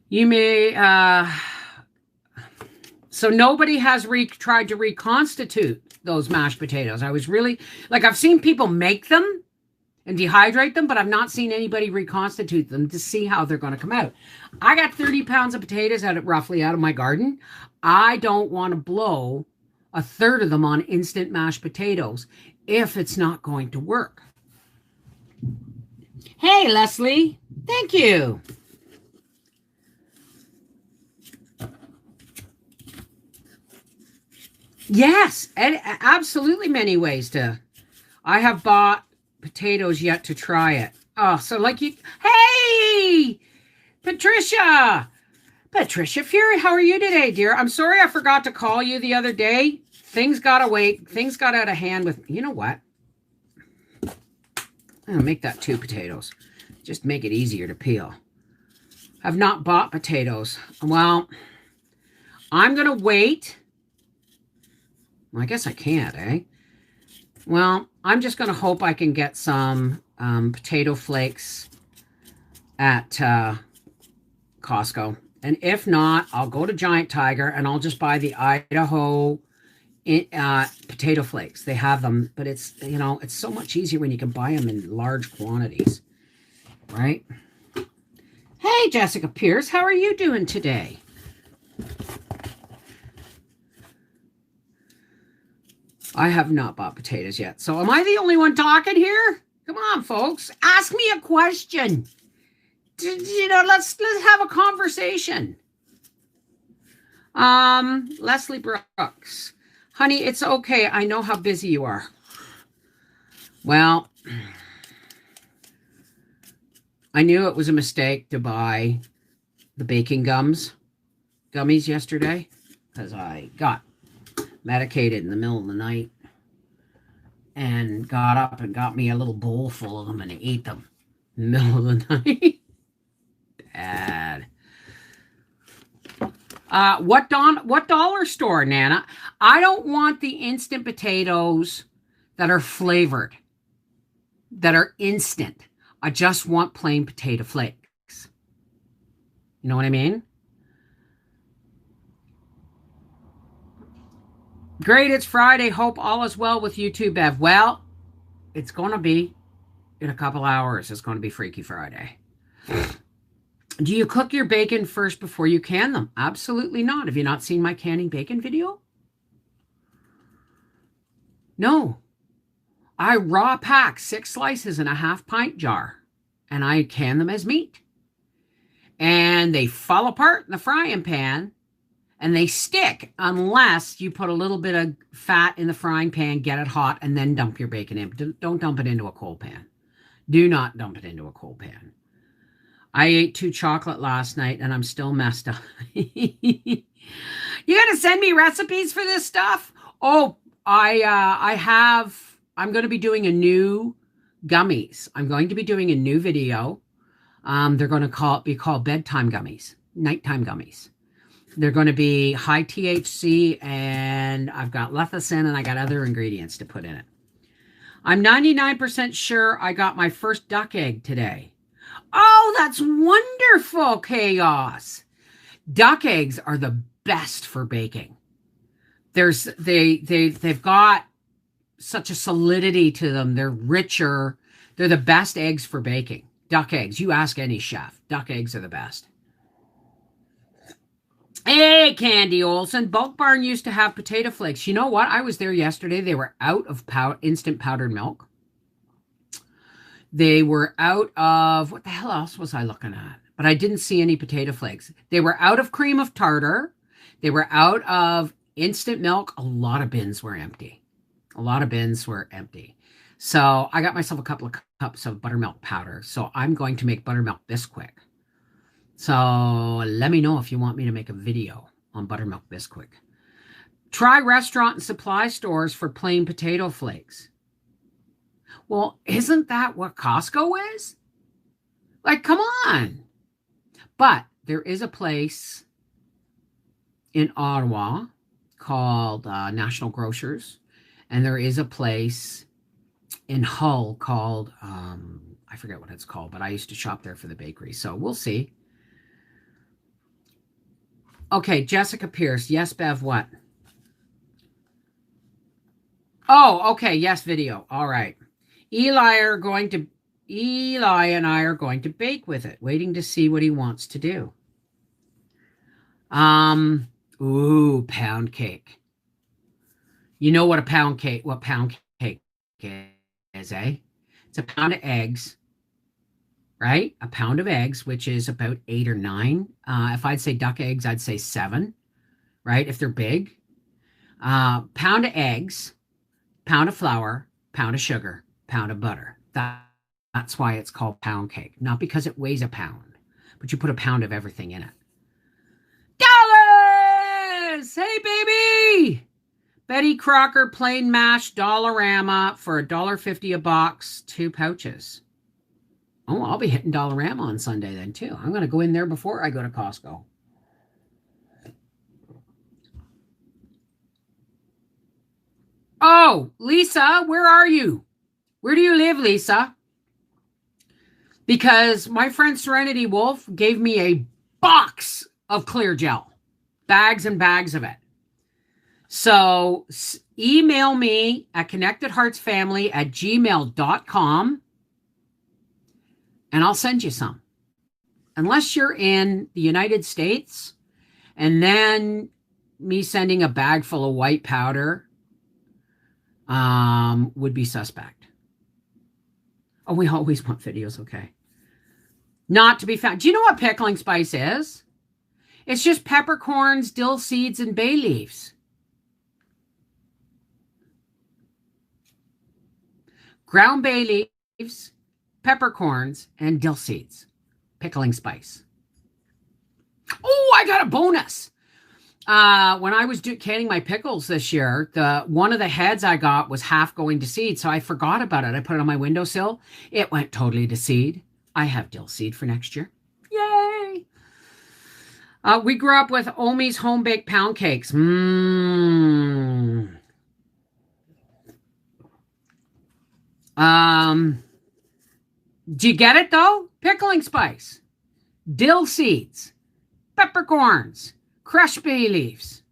You may, so nobody has tried to reconstitute those mashed potatoes. I was really, like, I've seen people make them and dehydrate them, but I've not seen anybody reconstitute them to see how they're going to come out. I got 30 pounds of potatoes roughly out of my garden. I don't want to blow a third of them on instant mashed potatoes if it's not going to work. Hey, Leslie. Thank you. Yes, and absolutely many ways to. I have bought potatoes yet to try it. Oh, so like you. Hey, Patricia Fury, how are you today, dear? I'm sorry I forgot to call you the other day. Things got away. Things got out of hand with. You know what? I'm gonna make that 2 potatoes. Just make it easier to peel. I've not bought potatoes. Well, I'm gonna wait. Well, I guess I can't, eh? Well, I'm just going to hope I can get some potato flakes at Costco. And if not, I'll go to Giant Tiger and I'll just buy the Idaho potato flakes. They have them, but it's, you know, it's so much easier when you can buy them in large quantities, right? Hey, Jessica Pierce, how are you doing today? I have not bought potatoes yet. So am I the only one talking here? Come on, folks. Ask me a question. You know, let's have a conversation. Leslie Brooks. Honey, it's okay. I know how busy you are. Well, I knew it was a mistake to buy the baking gummies yesterday because I got medicated in the middle of the night and got up and got me a little bowl full of them and ate them in the middle of the night. Bad. What dollar store, Nana? I don't want the instant potatoes that are flavored, that are instant. I just want plain potato flakes. You know what I mean? Great, it's Friday. Hope all is well with you too, Bev. Well, it's going to be in a couple hours. It's going to be Freaky Friday. Do you cook your bacon first before you can them? Absolutely not. Have you not seen my canning bacon video? No, I raw pack 6 slices in a half-pint jar, and I can them as meat. And they fall apart in the frying pan, and they stick unless you put a little bit of fat in the frying pan, get it hot, and then dump your bacon in. Don't dump it into a cold pan. Do not dump it into a cold pan. I ate 2 chocolate last night, and I'm still messed up. You got to send me recipes for this stuff? Oh, I'm going to be doing a new gummies. I'm going to be doing a new video. They're going to be called bedtime gummies, nighttime gummies. They're going to be high THC, and I've got lecithin, and I got other ingredients to put in it. I'm 99% sure I got my first duck egg today. Oh, that's wonderful, Chaos. Duck eggs are the best for baking. They've got such a solidity to them. They're richer. They're the best eggs for baking. Duck eggs. You ask any chef. Duck eggs are the best. Hey, Candy Olson. Bulk Barn used to have potato flakes. You know what? I was there yesterday. They were out of instant powdered milk. They were out of, what the hell else was I looking at? But I didn't see any potato flakes. They were out of cream of tartar. They were out of instant milk. A lot of bins were empty. So I got myself a couple of cups of buttermilk powder. So I'm going to make buttermilk Bisquick. So let me know if you want me to make a video on buttermilk Bisquick. Try restaurant and supply stores for plain potato flakes. Well, isn't that what Costco is? Like, come on. But there is a place in Ottawa called National Grocers. And there is a place in Hull called, I forget what it's called, but I used to shop there for the bakery. So we'll see. Okay, Jessica Pierce. Yes, Bev, what? Oh, okay. Yes, video. All right. Eli and I are going to bake with it, waiting to see what he wants to do. Ooh, pound cake. You know what pound cake is, eh? It's a pound of eggs, right? A pound of eggs, which is about 8 or 9. If I'd say duck eggs, I'd say 7, right? If they're big. Pound of eggs, pound of flour, pound of sugar, pound of butter. That's why it's called pound cake. Not because it weighs a pound, but you put a pound of everything in it. Dollars! Hey, baby! Betty Crocker plain mash Dollarama for $1.50 a box, 2 pouches. Oh, I'll be hitting Dollarama on Sunday then, too. I'm going to go in there before I go to Costco. Oh, Lisa, where are you? Where do you live, Lisa? Because my friend Serenity Wolf gave me a box of clear gel. Bags and bags of it. So email me at connectedheartsfamily@gmail.com and I'll send you some. Unless you're in the United States, and then me sending a bag full of white powder would be suspect. Oh, we always want videos, okay. Not to be found. Do you know what pickling spice is? It's just peppercorns, dill seeds, and bay leaves. Ground bay leaves, peppercorns, and dill seeds. Pickling spice. Oh, I got a bonus. When I was canning my pickles this year, one of the heads I got was half going to seed, so I forgot about it. I put it on my windowsill. It went totally to seed. I have dill seed for next year. Yay! We grew up with Omi's home-baked pound cakes. Do you get it, though? Pickling spice, dill seeds, peppercorns, crushed bay leaves.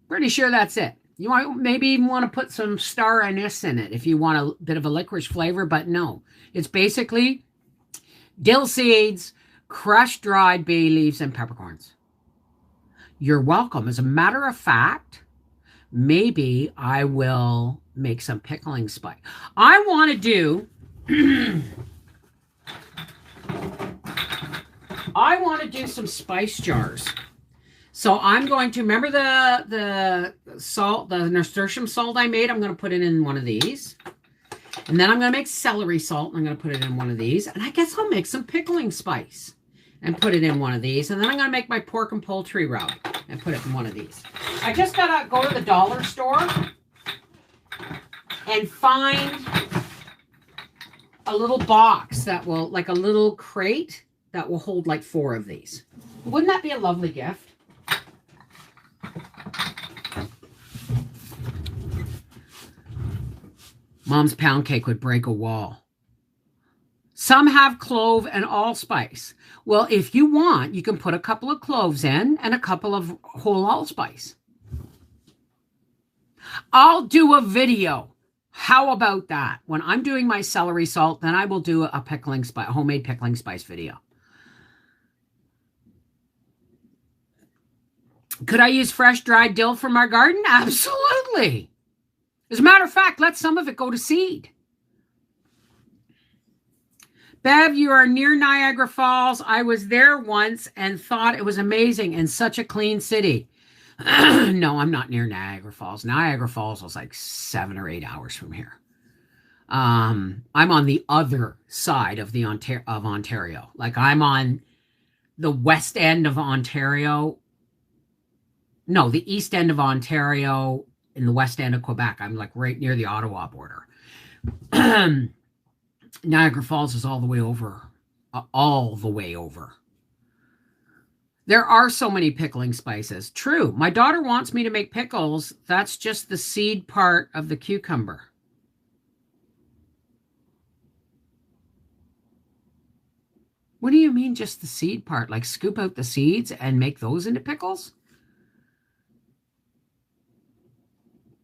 Pretty sure that's it. You might maybe even want to put some star anise in it if you want a bit of a licorice flavor, but no. It's basically dill seeds, crushed dried bay leaves, and peppercorns. You're welcome. As a matter of fact, maybe I will make some pickling spice. I want to do, I want to do some spice jars. So I'm going to, remember the salt, the nasturtium salt I made? I'm going to put it in one of these. And then I'm going to make celery salt, and I'm going to put it in one of these. And I guess I'll make some pickling spice and put it in one of these. And then I'm going to make my pork and poultry rub and put it in one of these. I just got to go to the dollar store and find a little box that will, like a little crate that will hold like 4 of these. Wouldn't that be a lovely gift? Mom's pound cake would break a wall. Some have clove and allspice. Well, if you want, you can put a couple of cloves in and a couple of whole allspice. I'll do a video. How about that? When I'm doing my celery salt, then I will do a pickling spice, homemade pickling spice video. Could I use fresh dried dill from our garden? Absolutely. As a matter of fact, let some of it go to seed. Bev, you are near Niagara Falls. I was there once and thought it was amazing and such a clean city. No, I'm not near Niagara Falls. Niagara Falls was like 7 or 8 hours from here. I'm on the other side of Ontario. Like I'm on the west end of Ontario. No, the east end of Ontario in the west end of Quebec. I'm like right near the Ottawa border. Niagara Falls is all the way over. All the way over. There are so many pickling spices. True. My daughter wants me to make pickles. That's just the seed part of the cucumber. What do you mean just the seed part? Like scoop out the seeds and make those into pickles?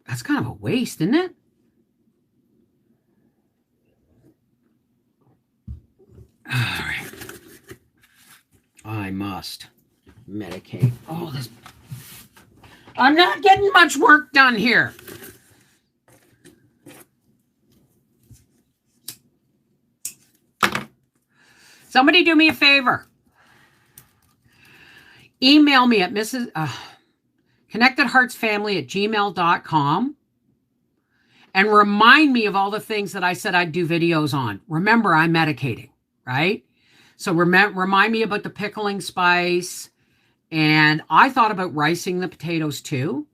That's kind of a waste, isn't it? All right. I must medicate. Oh, this. I'm not getting much work done here. Somebody do me a favor. Email me at connectedheartsfamily@gmail.com and remind me of all the things that I said I'd do videos on. Remember, I'm medicating, right? So remind me about the pickling spice. And I thought about ricing the potatoes too.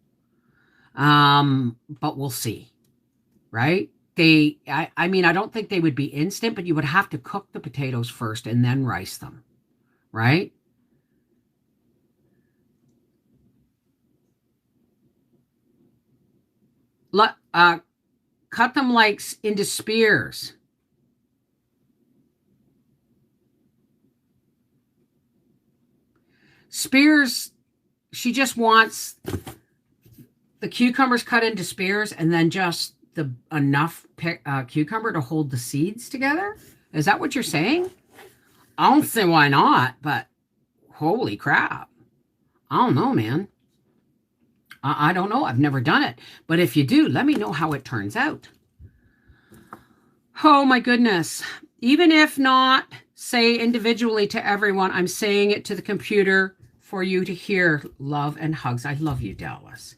But we'll see, right? I mean, I don't think they would be instant, but you would have to cook the potatoes first and then rice them, right? Cut them like into spears. Spears, she just wants the cucumbers cut into spears and then just enough cucumber to hold the seeds together. Is that what you're saying? I don't see why not, but holy crap. I don't know, man. I don't know. I've never done it. But if you do, let me know how it turns out. Oh, my goodness. Even if not say individually to everyone, I'm saying it to the computer for you to hear. Love and hugs. I love you, Dallas.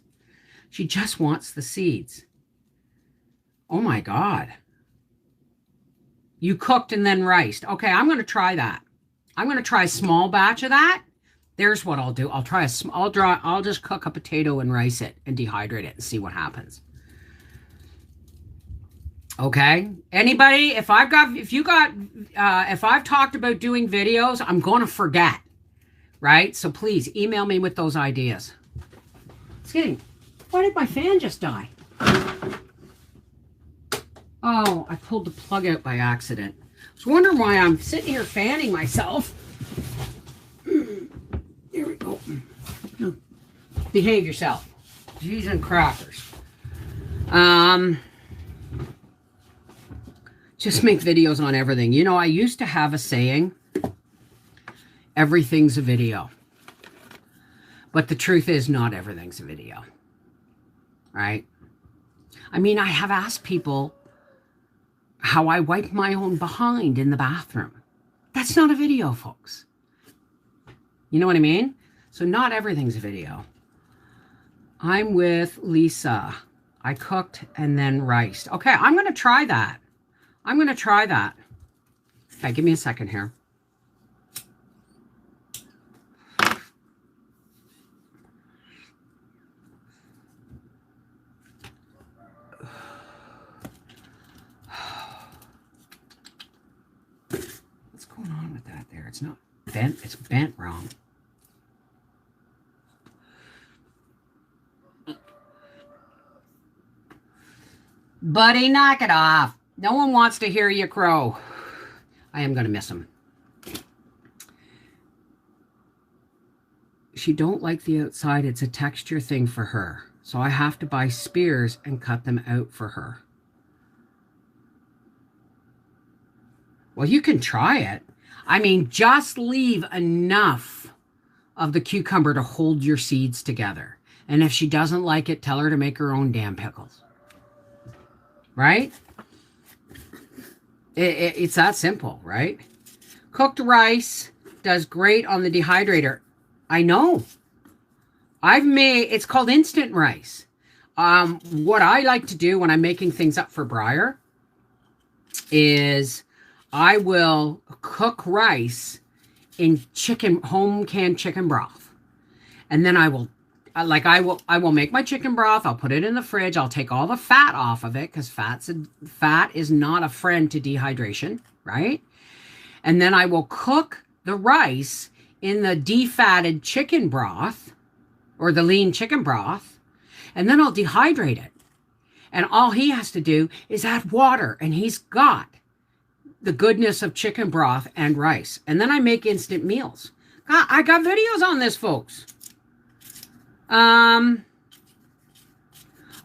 She just wants the seeds. Oh, my God. You cooked and then riced. Okay, I'm going to try that. I'm going to try a small batch of that. There's what I'll do. I'll just cook a potato and rice it and dehydrate it and see what happens. Okay. Anybody, if I've talked about doing videos, I'm going to forget. Right? So please email me with those ideas. Why did my fan just die? Oh, I pulled the plug out by accident. I was wondering why I'm sitting here fanning myself. Here we go. Behave yourself. Cheese and crackers. Just make videos on everything. You know, I used to have a saying, everything's a video. But the truth is not everything's a video. right? I mean, I have asked people how I wipe my own behind in the bathroom. That's not a video, folks. You know what I mean? So not everything's a video. I'm with Lisa. I cooked and then riced. Okay, I'm going to try that. I'm going to try that. Okay, give me a second here. What's going on with that there? It's not bent. It's bent wrong. Buddy, knock it off. No one wants to hear you crow. I am going to miss him. She don't like the outside. It's a texture thing for her. So I have to buy spears and cut them out for her. Well, you can try it. I mean, just leave enough of the cucumber to hold your seeds together. And if she doesn't like it, tell her to make her own damn pickles. Right? It's that simple, right? Cooked rice does great on the dehydrator. I know. It's called instant rice. What I like to do when I'm making things up for Briar is I will cook rice in home canned chicken broth. And then I will make my chicken broth. I'll put it in the fridge. I'll take all the fat off of it because fat is not a friend to dehydration, right? And then I will cook the rice in the defatted chicken broth or the lean chicken broth, and then I'll dehydrate it. And all he has to do is add water, and he's got the goodness of chicken broth and rice. And then I make instant meals. I got videos on this, folks. I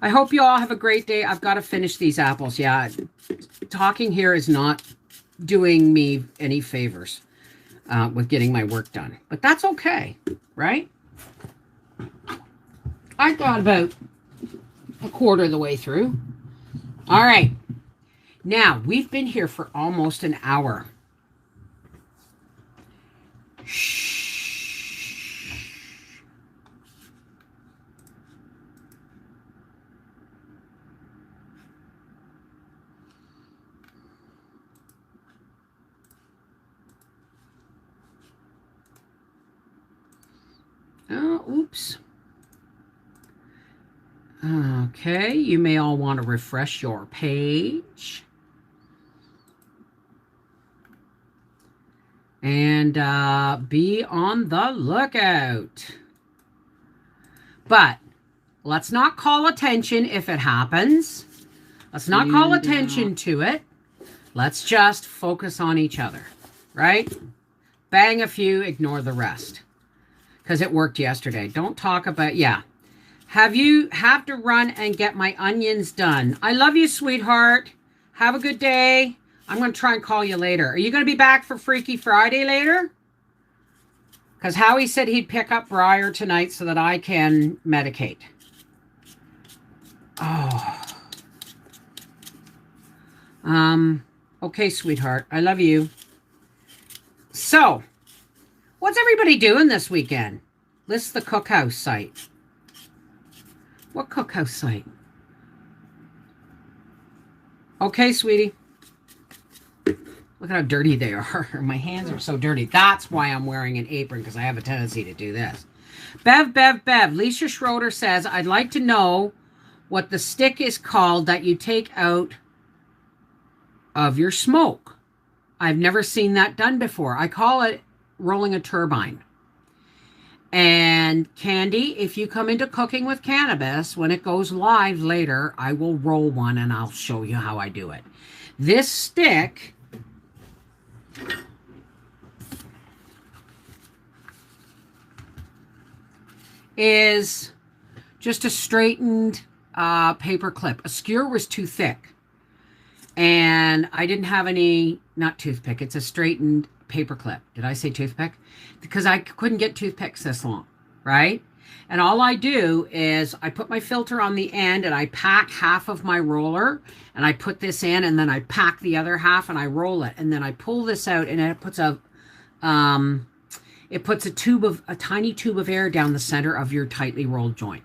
hope you all have a great day. I've got to finish these apples. Yeah, talking here is not doing me any favors with getting my work done. But that's okay, right? I got about a quarter of the way through. All right. Now, we've been here for almost an hour. Shh. Oh, oops. Okay, you may all want to refresh your page. And be on the lookout. But let's not call attention if it happens. Let's not call attention to it. Let's just focus on each other, right? Bang a few, ignore the rest. Because it worked yesterday. Don't talk about, yeah. Have to run and get my onions done. I love you, sweetheart. Have a good day. I'm going to try and call you later. Are you going to be back for Freaky Friday later? Because Howie said he'd pick up Briar tonight so that I can medicate. Oh. Okay, sweetheart. I love you. So, what's everybody doing this weekend? List the cookhouse site. What cookhouse site? Okay, sweetie. Look at how dirty they are. My hands are so dirty. That's why I'm wearing an apron, because I have a tendency to do this. Bev. Lisa Schroeder says, I'd like to know what the stick is called that you take out of your smoke. I've never seen that done before. I call it rolling a turbine. And Candy, if you come into Cooking with Cannabis, when it goes live later, I will roll one and I'll show you how I do it. This stick is just a straightened paper clip. A skewer was too thick. And I didn't have any, not toothpick, it's a straightened paper clip. Did I say toothpick? Because I couldn't get toothpicks this long, right? And all I do is I put my filter on the end and I pack half of my roller and I put this in and then I pack the other half and I roll it. And then I pull this out and it puts a tiny tube of air down the center of your tightly rolled joint.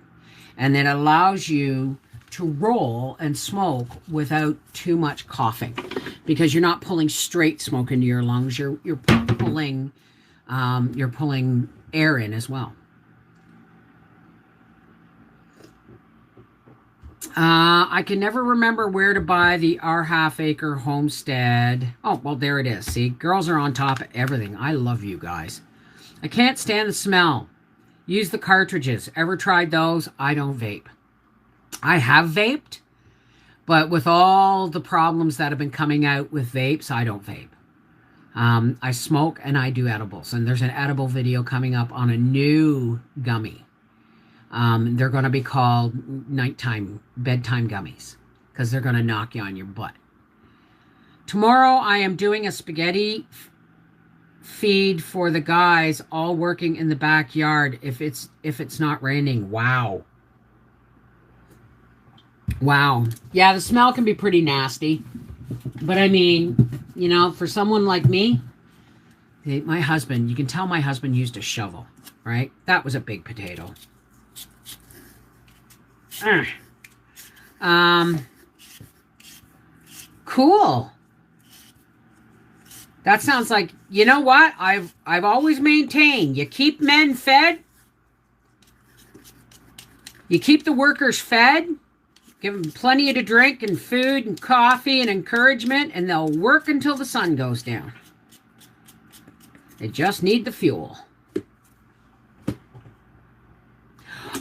And then it allows you to roll and smoke without too much coughing, because you're not pulling straight smoke into your lungs. You're pulling air in as well. I can never remember where to buy the R-half-acre Homestead. Oh, well, there it is. See, girls are on top of everything. I love you guys. I can't stand the smell. Use the cartridges. Ever tried those? I don't vape. I have vaped, but with all the problems that have been coming out with vapes, I don't vape. I smoke and I do edibles. And there's an edible video coming up on a new gummy. They're going to be called bedtime gummies, because they're going to knock you on your butt. Tomorrow I am doing a spaghetti feed for the guys all working in the backyard if it's not raining. Wow. Wow. Yeah, the smell can be pretty nasty. But I mean, you know, for someone like me, my husband, you can tell my husband used a shovel, right? That was a big potato. Cool. That sounds like, you know what? I've always maintained, you keep men fed, you keep the workers fed, give them plenty to drink and food and coffee and encouragement, and they'll work until the sun goes down. They just need the fuel.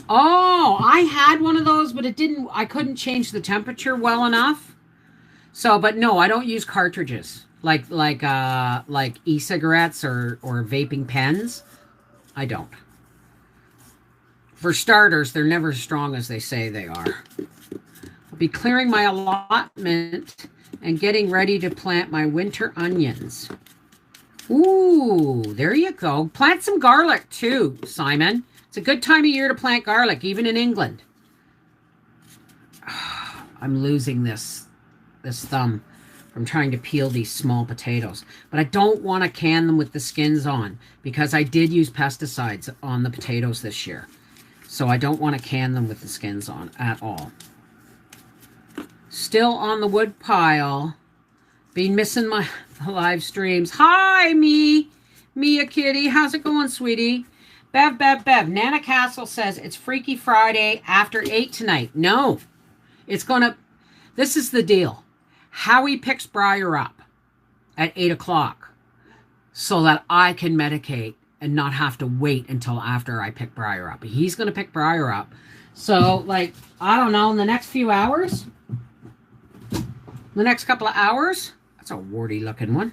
Oh, I had one of those, but I couldn't change the temperature well enough. So, but no, I don't use cartridges like e-cigarettes or vaping pens. I don't. For starters, they're never as strong as they say they are. I'll be clearing my allotment and getting ready to plant my winter onions. Ooh, there you go. Plant some garlic too, Simon. It's a good time of year to plant garlic, even in England. I'm losing this thumb from trying to peel these small potatoes. But I don't want to can them with the skins on, because I did use pesticides on the potatoes this year. So I don't want to can them with the skins on at all. Still on the wood pile. Been missing my live streams. Hi, Mia Kitty. How's it going, sweetie? Bev. Nana Castle says it's Freaky Friday after 8 tonight. No. This is the deal. Howie picks Briar up at 8 o'clock so that I can medicate and not have to wait until after I pick Briar up. He's going to pick Briar up. So, like, I don't know, in the next few hours, the next couple of hours, that's a warty looking one.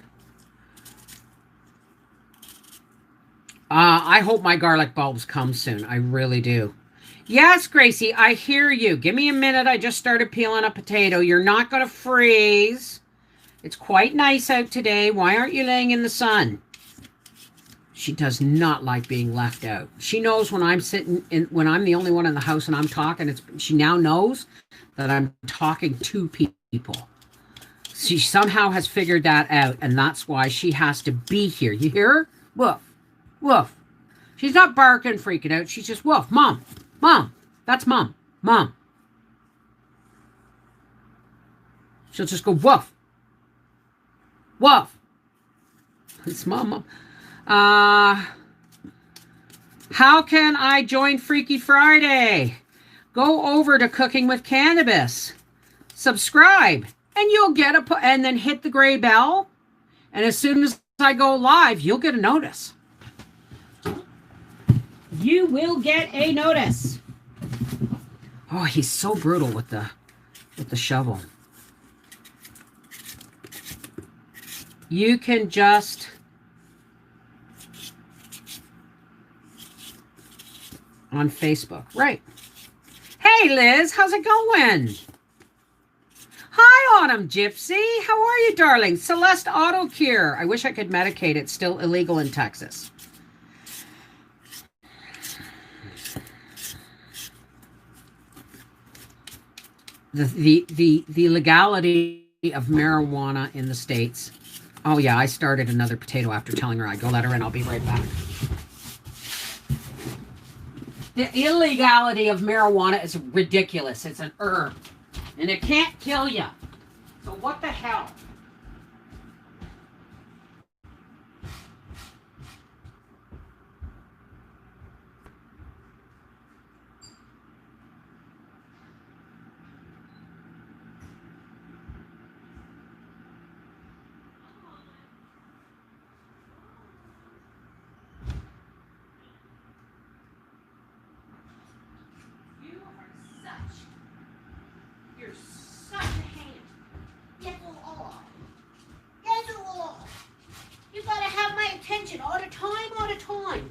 I hope my garlic bulbs come soon. I really do. Yes, Gracie, I hear you. Give me a minute. I just started peeling a potato. You're not going to freeze. It's quite nice out today. Why aren't you laying in the sun? She does not like being left out. She knows when I'm when I'm the only one in the house and I'm talking. She now knows that I'm talking to people. She somehow has figured that out, and that's why she has to be here. You hear her? Woof. Woof. She's not barking, freaking out. She's just woof. Mom. Mom. That's mom. Mom. She'll just go woof. Woof. It's mom. How can I join Freaky Friday? Go over to Cooking with Cannabis. Subscribe. And you'll get and then hit the gray bell. And as soon as I go live, you'll get a notice. You will get a notice. Oh, he's so brutal with the shovel. You can just on Facebook. Right. Hey, Liz, how's it going? Hi, Autumn Gypsy. How are you, darling? Celeste Auto Cure. I wish I could medicate. It's still illegal in Texas. the legality of marijuana in the States. Oh yeah, I started another potato after telling her I'd go let her in. I'll be right back. The illegality of marijuana is ridiculous. It's an herb, and it can't kill you. So what the hell? You're such a hand. Get off. Get off. You gotta have my attention all the time, all the time.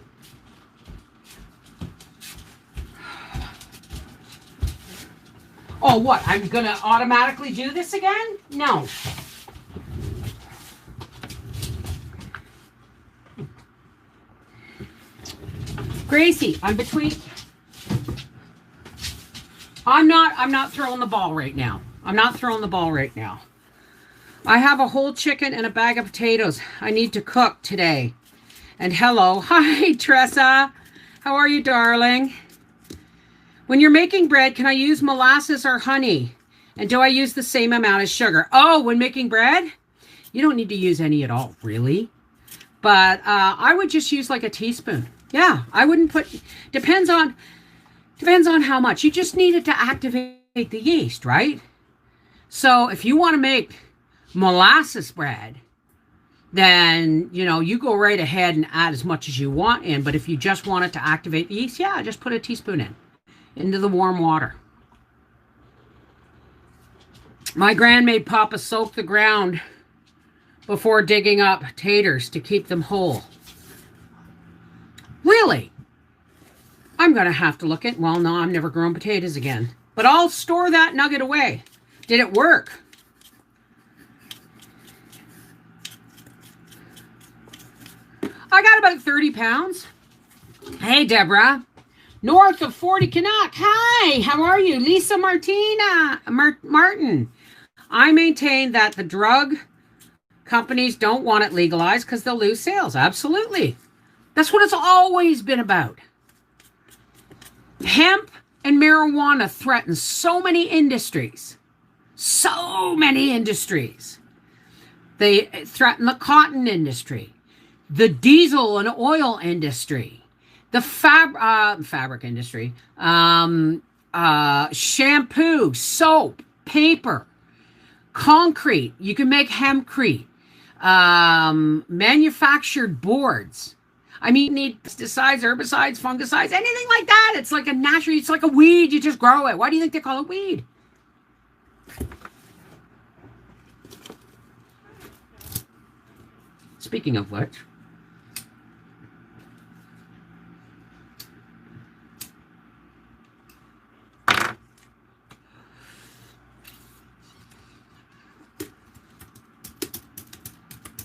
Oh, what? I'm gonna automatically do this again? No. Gracie, I'm between. I'm not throwing the ball right now. I'm not throwing the ball right now. I have a whole chicken and a bag of potatoes I need to cook today. And hello. Hi, Tressa. How are you, darling? When you're making bread, can I use molasses or honey? And do I use the same amount as sugar? Oh, when making bread? You don't need to use any at all, really. But I would just use like a teaspoon. Yeah, I wouldn't put... Depends on how much. You just need it to activate the yeast, right? So if you want to make molasses bread, then, you know, you go right ahead and add as much as you want in. But if you just want it to activate the yeast, yeah, just put a teaspoon into the warm water. My gran made Papa soak the ground before digging up taters to keep them whole. Really? I'm going to have to look at... Well, no, I'm never growing potatoes again. But I'll store that nugget away. Did it work? I got about 30 pounds. Hey, Deborah. North of 40 Canuck. Hi, how are you? Lisa Martina. Martin. I maintain that the drug companies don't want it legalized because they'll lose sales. Absolutely. That's what it's always been about. Hemp and marijuana threaten so many industries. So many industries. They threaten the cotton industry, the diesel and oil industry, the fabric industry, shampoo, soap, paper, concrete. You can make hempcrete, manufactured boards. I mean, you need pesticides, herbicides, fungicides, anything like that. It's like a natural, it's like a weed. You just grow it. Why do you think they call it weed? Speaking of which,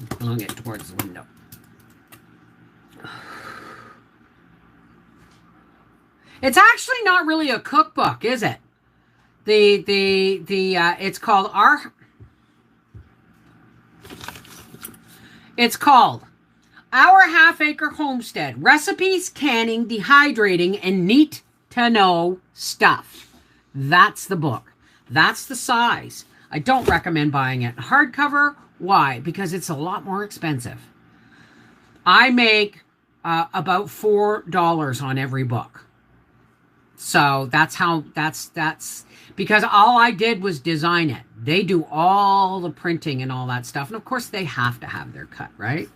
pulling it towards the window. It's actually not really a cookbook, is it? It's called Our Half-Acre Homestead: Recipes, Canning, Dehydrating, and Neat to Know Stuff. That's the book. That's the size. I don't recommend buying it hardcover. Why? Because it's a lot more expensive. I make about $4 on every book. So that's because all I did was design it. They do all the printing and all that stuff. And of course they have to have their cut, right?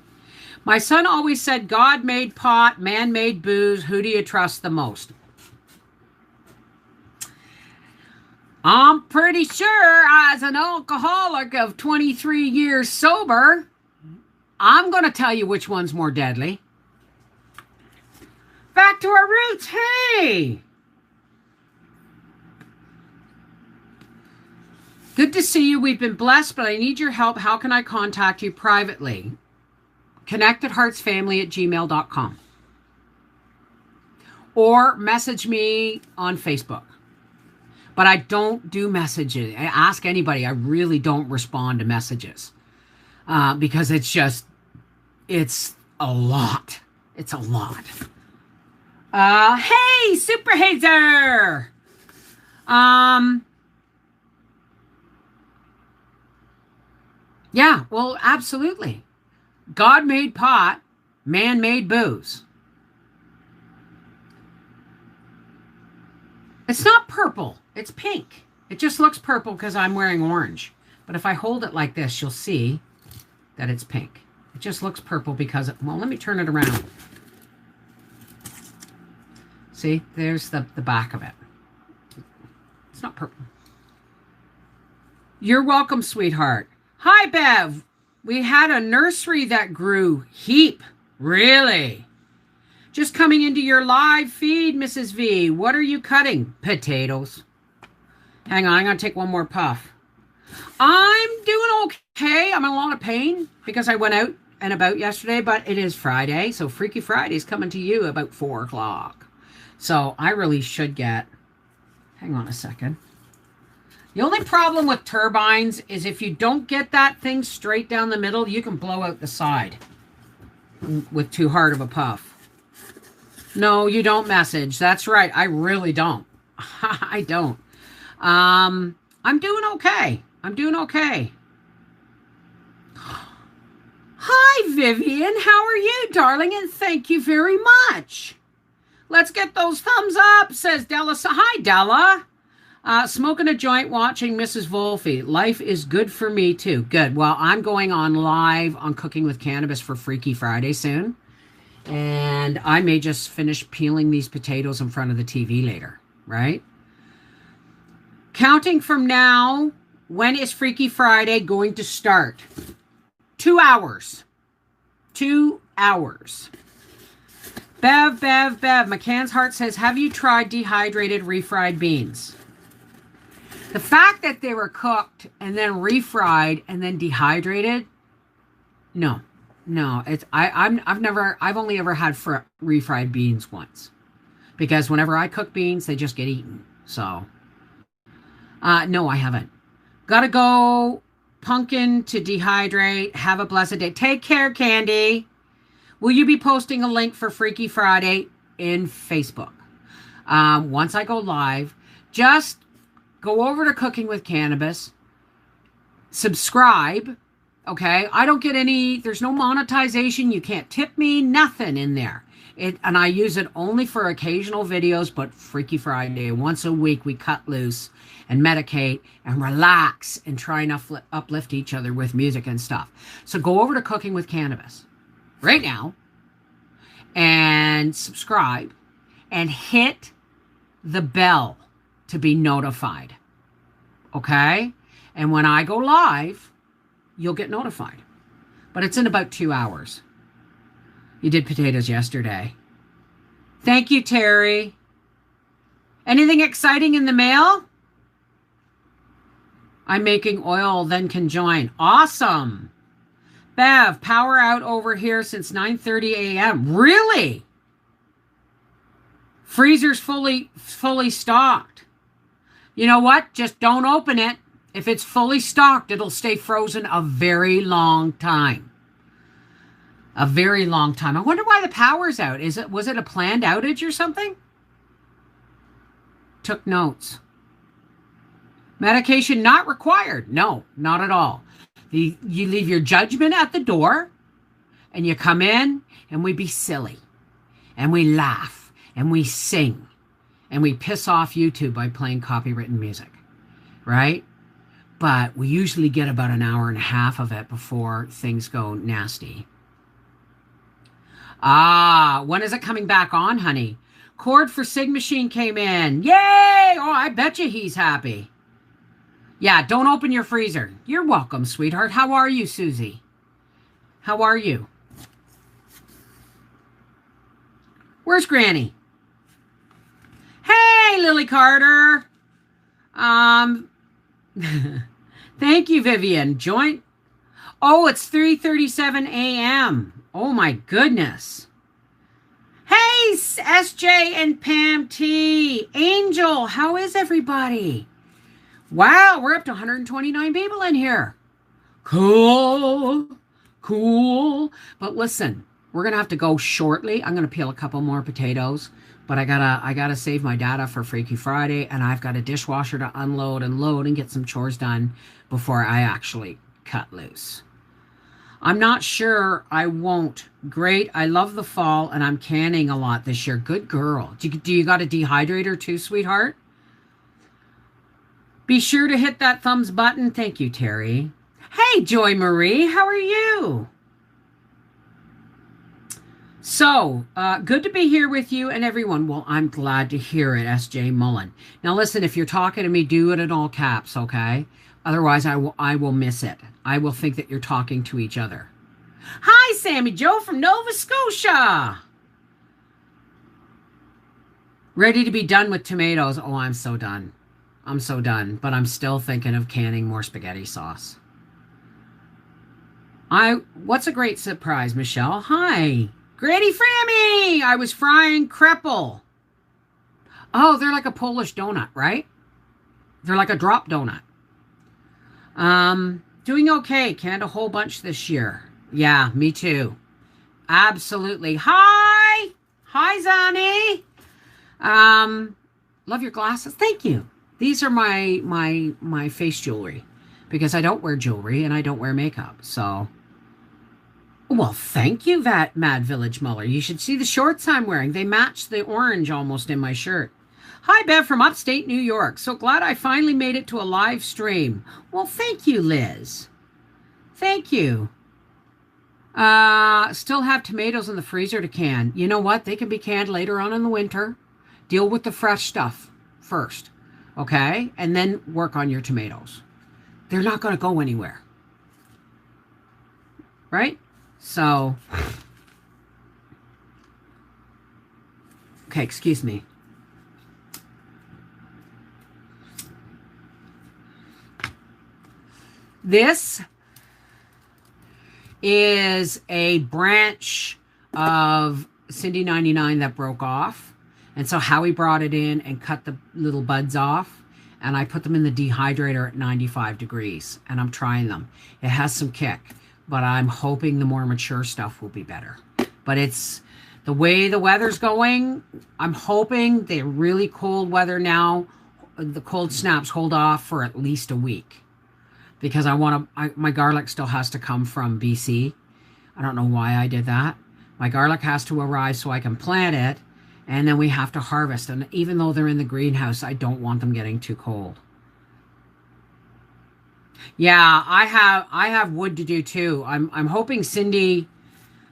My son always said, God made pot, man made booze. Who do you trust the most? I'm pretty sure as an alcoholic of 23 years sober, I'm going to tell you which one's more deadly. Back to our roots. Hey! Good to see you. We've been blessed, but I need your help. How can I contact you privately? connectedheartsfamily@gmail.com. Or message me on Facebook. But I don't do messages. I ask anybody. I really don't respond to messages because it's a lot. It's a lot. Hey, Super Hazer. Yeah, well, absolutely. God made pot, man made booze. It's not purple. It's pink. It just looks purple because I'm wearing orange. But if I hold it like this, you'll see that it's pink. It just looks purple because, well, let me turn it around. See, there's the back of it. It's not purple. You're welcome, sweetheart. Hi, Bev. We had a nursery that grew heap. Really? Just coming into your live feed, Mrs. V. What are you cutting? Potatoes. Hang on, I'm going to take one more puff. I'm doing okay. I'm in a lot of pain because I went out and about yesterday, but it is Friday, so Freaky Friday's coming to you about 4 o'clock. So I really should get... Hang on a second. The only problem with turbines is if you don't get that thing straight down the middle, you can blow out the side with too hard of a puff. No, you don't message. That's right. I really don't. I don't. I'm doing okay. I'm doing okay. Hi, Vivian. How are you, darling? And thank you very much. Let's get those thumbs up, says Della. Hi, Della. Smoking a joint, watching Mrs. Wolfie. Life is good for me, too. Good. Well, I'm going on live on Cooking with Cannabis for Freaky Friday soon. And I may just finish peeling these potatoes in front of the TV later, right? Counting from now, when is Freaky Friday going to start? 2 hours. 2 hours. Bev. McCann's Heart says, have you tried dehydrated refried beans? The fact that they were cooked and then refried and then dehydrated, no, I've only ever had refried beans once, because whenever I cook beans, they just get eaten. So, no, I haven't. Gotta go, pumpkin to dehydrate. Have a blessed day. Take care, Candy. Will you be posting a link for Freaky Friday in Facebook? Once I go live, just go over to Cooking with Cannabis, subscribe, okay? I don't get any, there's no monetization. You can't tip me, nothing in there. And I use it only for occasional videos, but Freaky Friday, once a week, we cut loose and medicate and relax and try and uplift each other with music and stuff. So go over to Cooking with Cannabis right now and subscribe and hit the bell to be notified. Okay? And when I go live, you'll get notified. But it's in about 2 hours. You did potatoes yesterday. Thank you, Terry. Anything exciting in the mail? I'm making oil, then can join. Awesome. Bev, power out over here since 9:30 a.m. Really? Freezer's fully stocked. You know what? Just don't open it. If it's fully stocked, it'll stay frozen a very long time. A very long time. I wonder why the power's out. Was it a planned outage or something? Took notes. Medication not required. No, not at all. You leave your judgment at the door, and you come in, and we be silly, and we laugh, and we sing, and we piss off YouTube by playing copywritten music, right? But we usually get about an hour and a half of it before things go nasty. When is it coming back on, honey? Cord for Sig Machine came in. Yay! Oh, I bet you he's happy. Yeah, don't open your freezer. You're welcome, sweetheart. How are you, Susie? How are you? Where's Granny? Hey, Lily Carter. Thank you, Vivian. Joint. Oh, it's 3:37 a.m. Oh, my goodness. Hey, SJ and Pam T. Angel, how is everybody? Wow, we're up to 129 people in here. Cool. But listen, we're gonna have to go shortly. I'm gonna peel a couple more potatoes, but I gotta save my data for Freaky Friday, and I've got a dishwasher to unload and load and get some chores done before I actually cut loose. I'm not sure I won't. Great. I love the fall, and I'm canning a lot this year. Good girl. Do you got a dehydrator too, sweetheart? Be sure to hit that thumbs button. Thank you, Terry. Hey, Joy Marie. How are you? So, good to be here with you and everyone. Well, I'm glad to hear it, S.J. Mullen. Now, listen, if you're talking to me, do it in all caps, okay? Otherwise, I will miss it. I will think that you're talking to each other. Hi, Sammy Joe from Nova Scotia. Ready to be done with tomatoes. Oh, I'm so done. I'm so done. But I'm still thinking of canning more spaghetti sauce. What's a great surprise, Michelle? Hi. Granny Frammy. I was frying kreppel. Oh, they're like a Polish donut, right? They're like a drop donut. Doing okay. Canned a whole bunch this year. Yeah, me too. Absolutely. Hi, Zani. Love your glasses. Thank you. These are my face jewelry because I don't wear jewelry and I don't wear makeup. So, well, thank you, Mad Village Muller. You should see the shorts I'm wearing. They match the orange almost in my shirt. Hi, Bev from upstate New York. So glad I finally made it to a live stream. Well, thank you, Liz. Thank you. Still have tomatoes in the freezer to can. You know what? They can be canned later on in the winter. Deal with the fresh stuff first, okay? And then work on your tomatoes. They're not going to go anywhere. Right? So, okay, excuse me. This is a branch of Cindy 99 that broke off. And so Howie brought it in and cut the little buds off. And I put them in the dehydrator at 95 degrees. And I'm trying them. It has some kick. But I'm hoping the more mature stuff will be better. But it's the way the weather's going. I'm hoping the really cold weather now, the cold snaps hold off for at least a week. Because my garlic still has to come from BC. I don't know why I did that. My garlic has to arrive so I can plant it. And then we have to harvest. And even though they're in the greenhouse, I don't want them getting too cold. Yeah, I have wood to do too. I'm hoping Cindy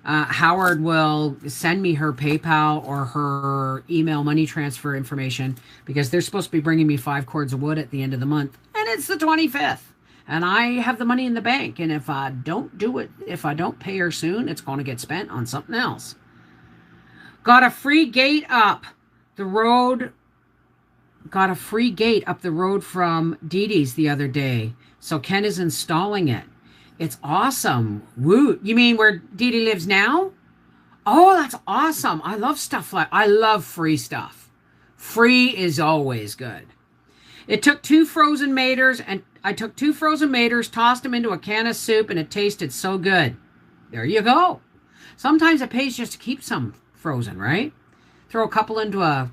Howard will send me her PayPal or her email money transfer information. Because they're supposed to be bringing me 5 cords of wood at the end of the month. And it's the 25th. And I have the money in the bank. And if I don't do it, if I don't pay her soon, it's going to get spent on something else. Got a free gate up the road. Got a free gate up the road from Dee Dee's the other day. So Ken is installing it. It's awesome. Woo. You mean where Dee Dee lives now? Oh, that's awesome. I love stuff I love free stuff. Free is always good. It took 2 frozen maters, and I took 2 frozen maters, tossed them into a can of soup, and it tasted so good. There you go. Sometimes it pays just to keep some frozen, right? Throw a couple into a,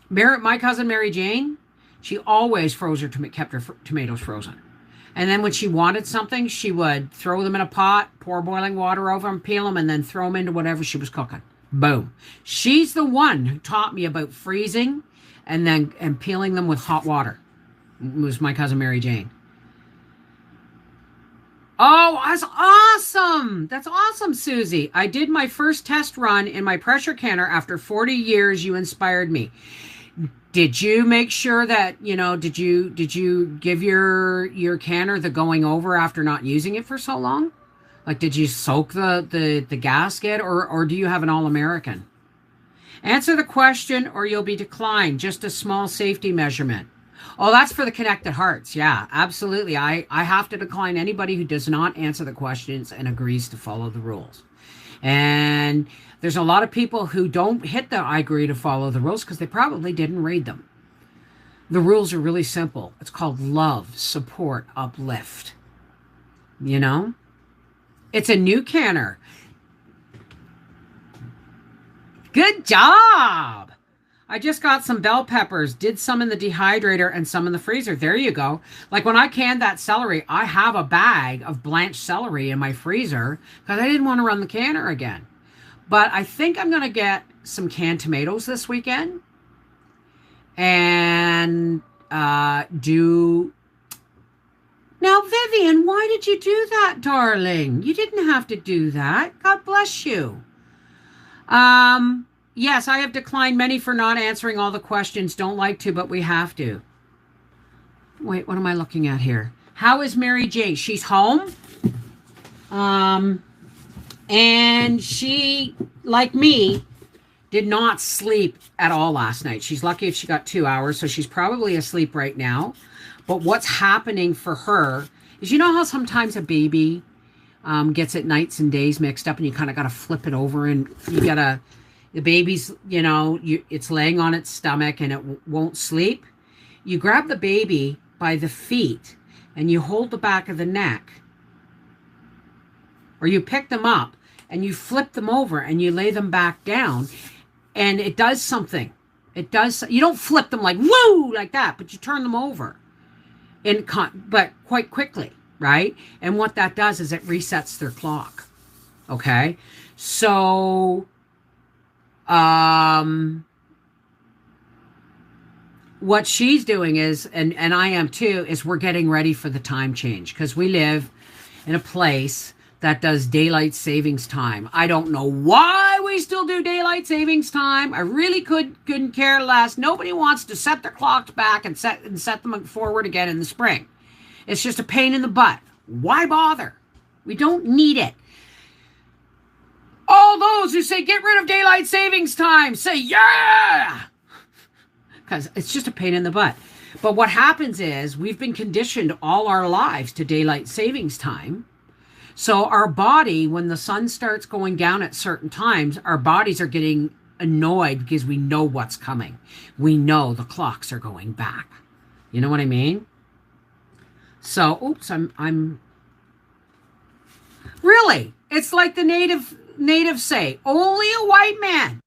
my cousin Mary Jane, she always kept her tomatoes frozen. And then when she wanted something, she would throw them in a pot, pour boiling water over them, peel them, and then throw them into whatever she was cooking. Boom. She's the one who taught me about freezing and peeling them with hot water. It was my cousin Mary Jane. Oh, that's awesome. That's awesome, Susie. I did my first test run in my pressure canner after 40 years. You inspired me. Did you make sure that, did you give your canner the going over after not using it for so long? Like, did you soak the gasket or do you have an All-American? Answer the question or you'll be declined. Just a small safety measurement. Oh, that's for the connected hearts. Yeah, absolutely. I have to decline anybody who does not answer the questions and agrees to follow the rules. And there's a lot of people who don't hit the I agree to follow the rules because they probably didn't read them. The rules are really simple. It's called love, support, uplift. You know? It's a new canner. Good job! I just got some bell peppers, did some in the dehydrator and some in the freezer. There you go. Like when I canned that celery, I have a bag of blanched celery in my freezer because I didn't want to run the canner again. But I think I'm going to get some canned tomatoes this weekend and do... Now, Vivian, why did you do that, darling? You didn't have to do that. God bless you. Yes, I have declined many for not answering all the questions. Don't like to, but we have to. Wait, what am I looking at here? How is Mary Jane? She's home. And she, like me, did not sleep at all last night. She's lucky if she got 2 hours, so she's probably asleep right now. But what's happening for her is, you know how sometimes a baby gets its nights and days mixed up and you kind of got to flip it over and you got to, the baby's, you know, it's laying on its stomach and it won't sleep. You grab the baby by the feet and you hold the back of the neck, or you pick them up and you flip them over and you lay them back down, and it does something. It does. You don't flip them like, woo, like that, but you turn them over, but quite quickly, right? And what that does is it resets their clock. Okay? So, what she's doing is, and I am too, is we're getting ready for the time change because we live in a place that does daylight savings time. I don't know why we still do daylight savings time. I really couldn't care less. Nobody wants to set their clocks back and set them forward again in the spring. It's just a pain in the butt. Why bother? We don't need it. All those who say get rid of daylight savings time, say yeah! Because it's just a pain in the butt. But what happens is we've been conditioned all our lives to daylight savings time. So our body, when the sun starts going down at certain times, our bodies are getting annoyed because we know what's coming. We know the clocks are going back. You know what I mean? So, oops, I'm really, it's like the natives say, only a white man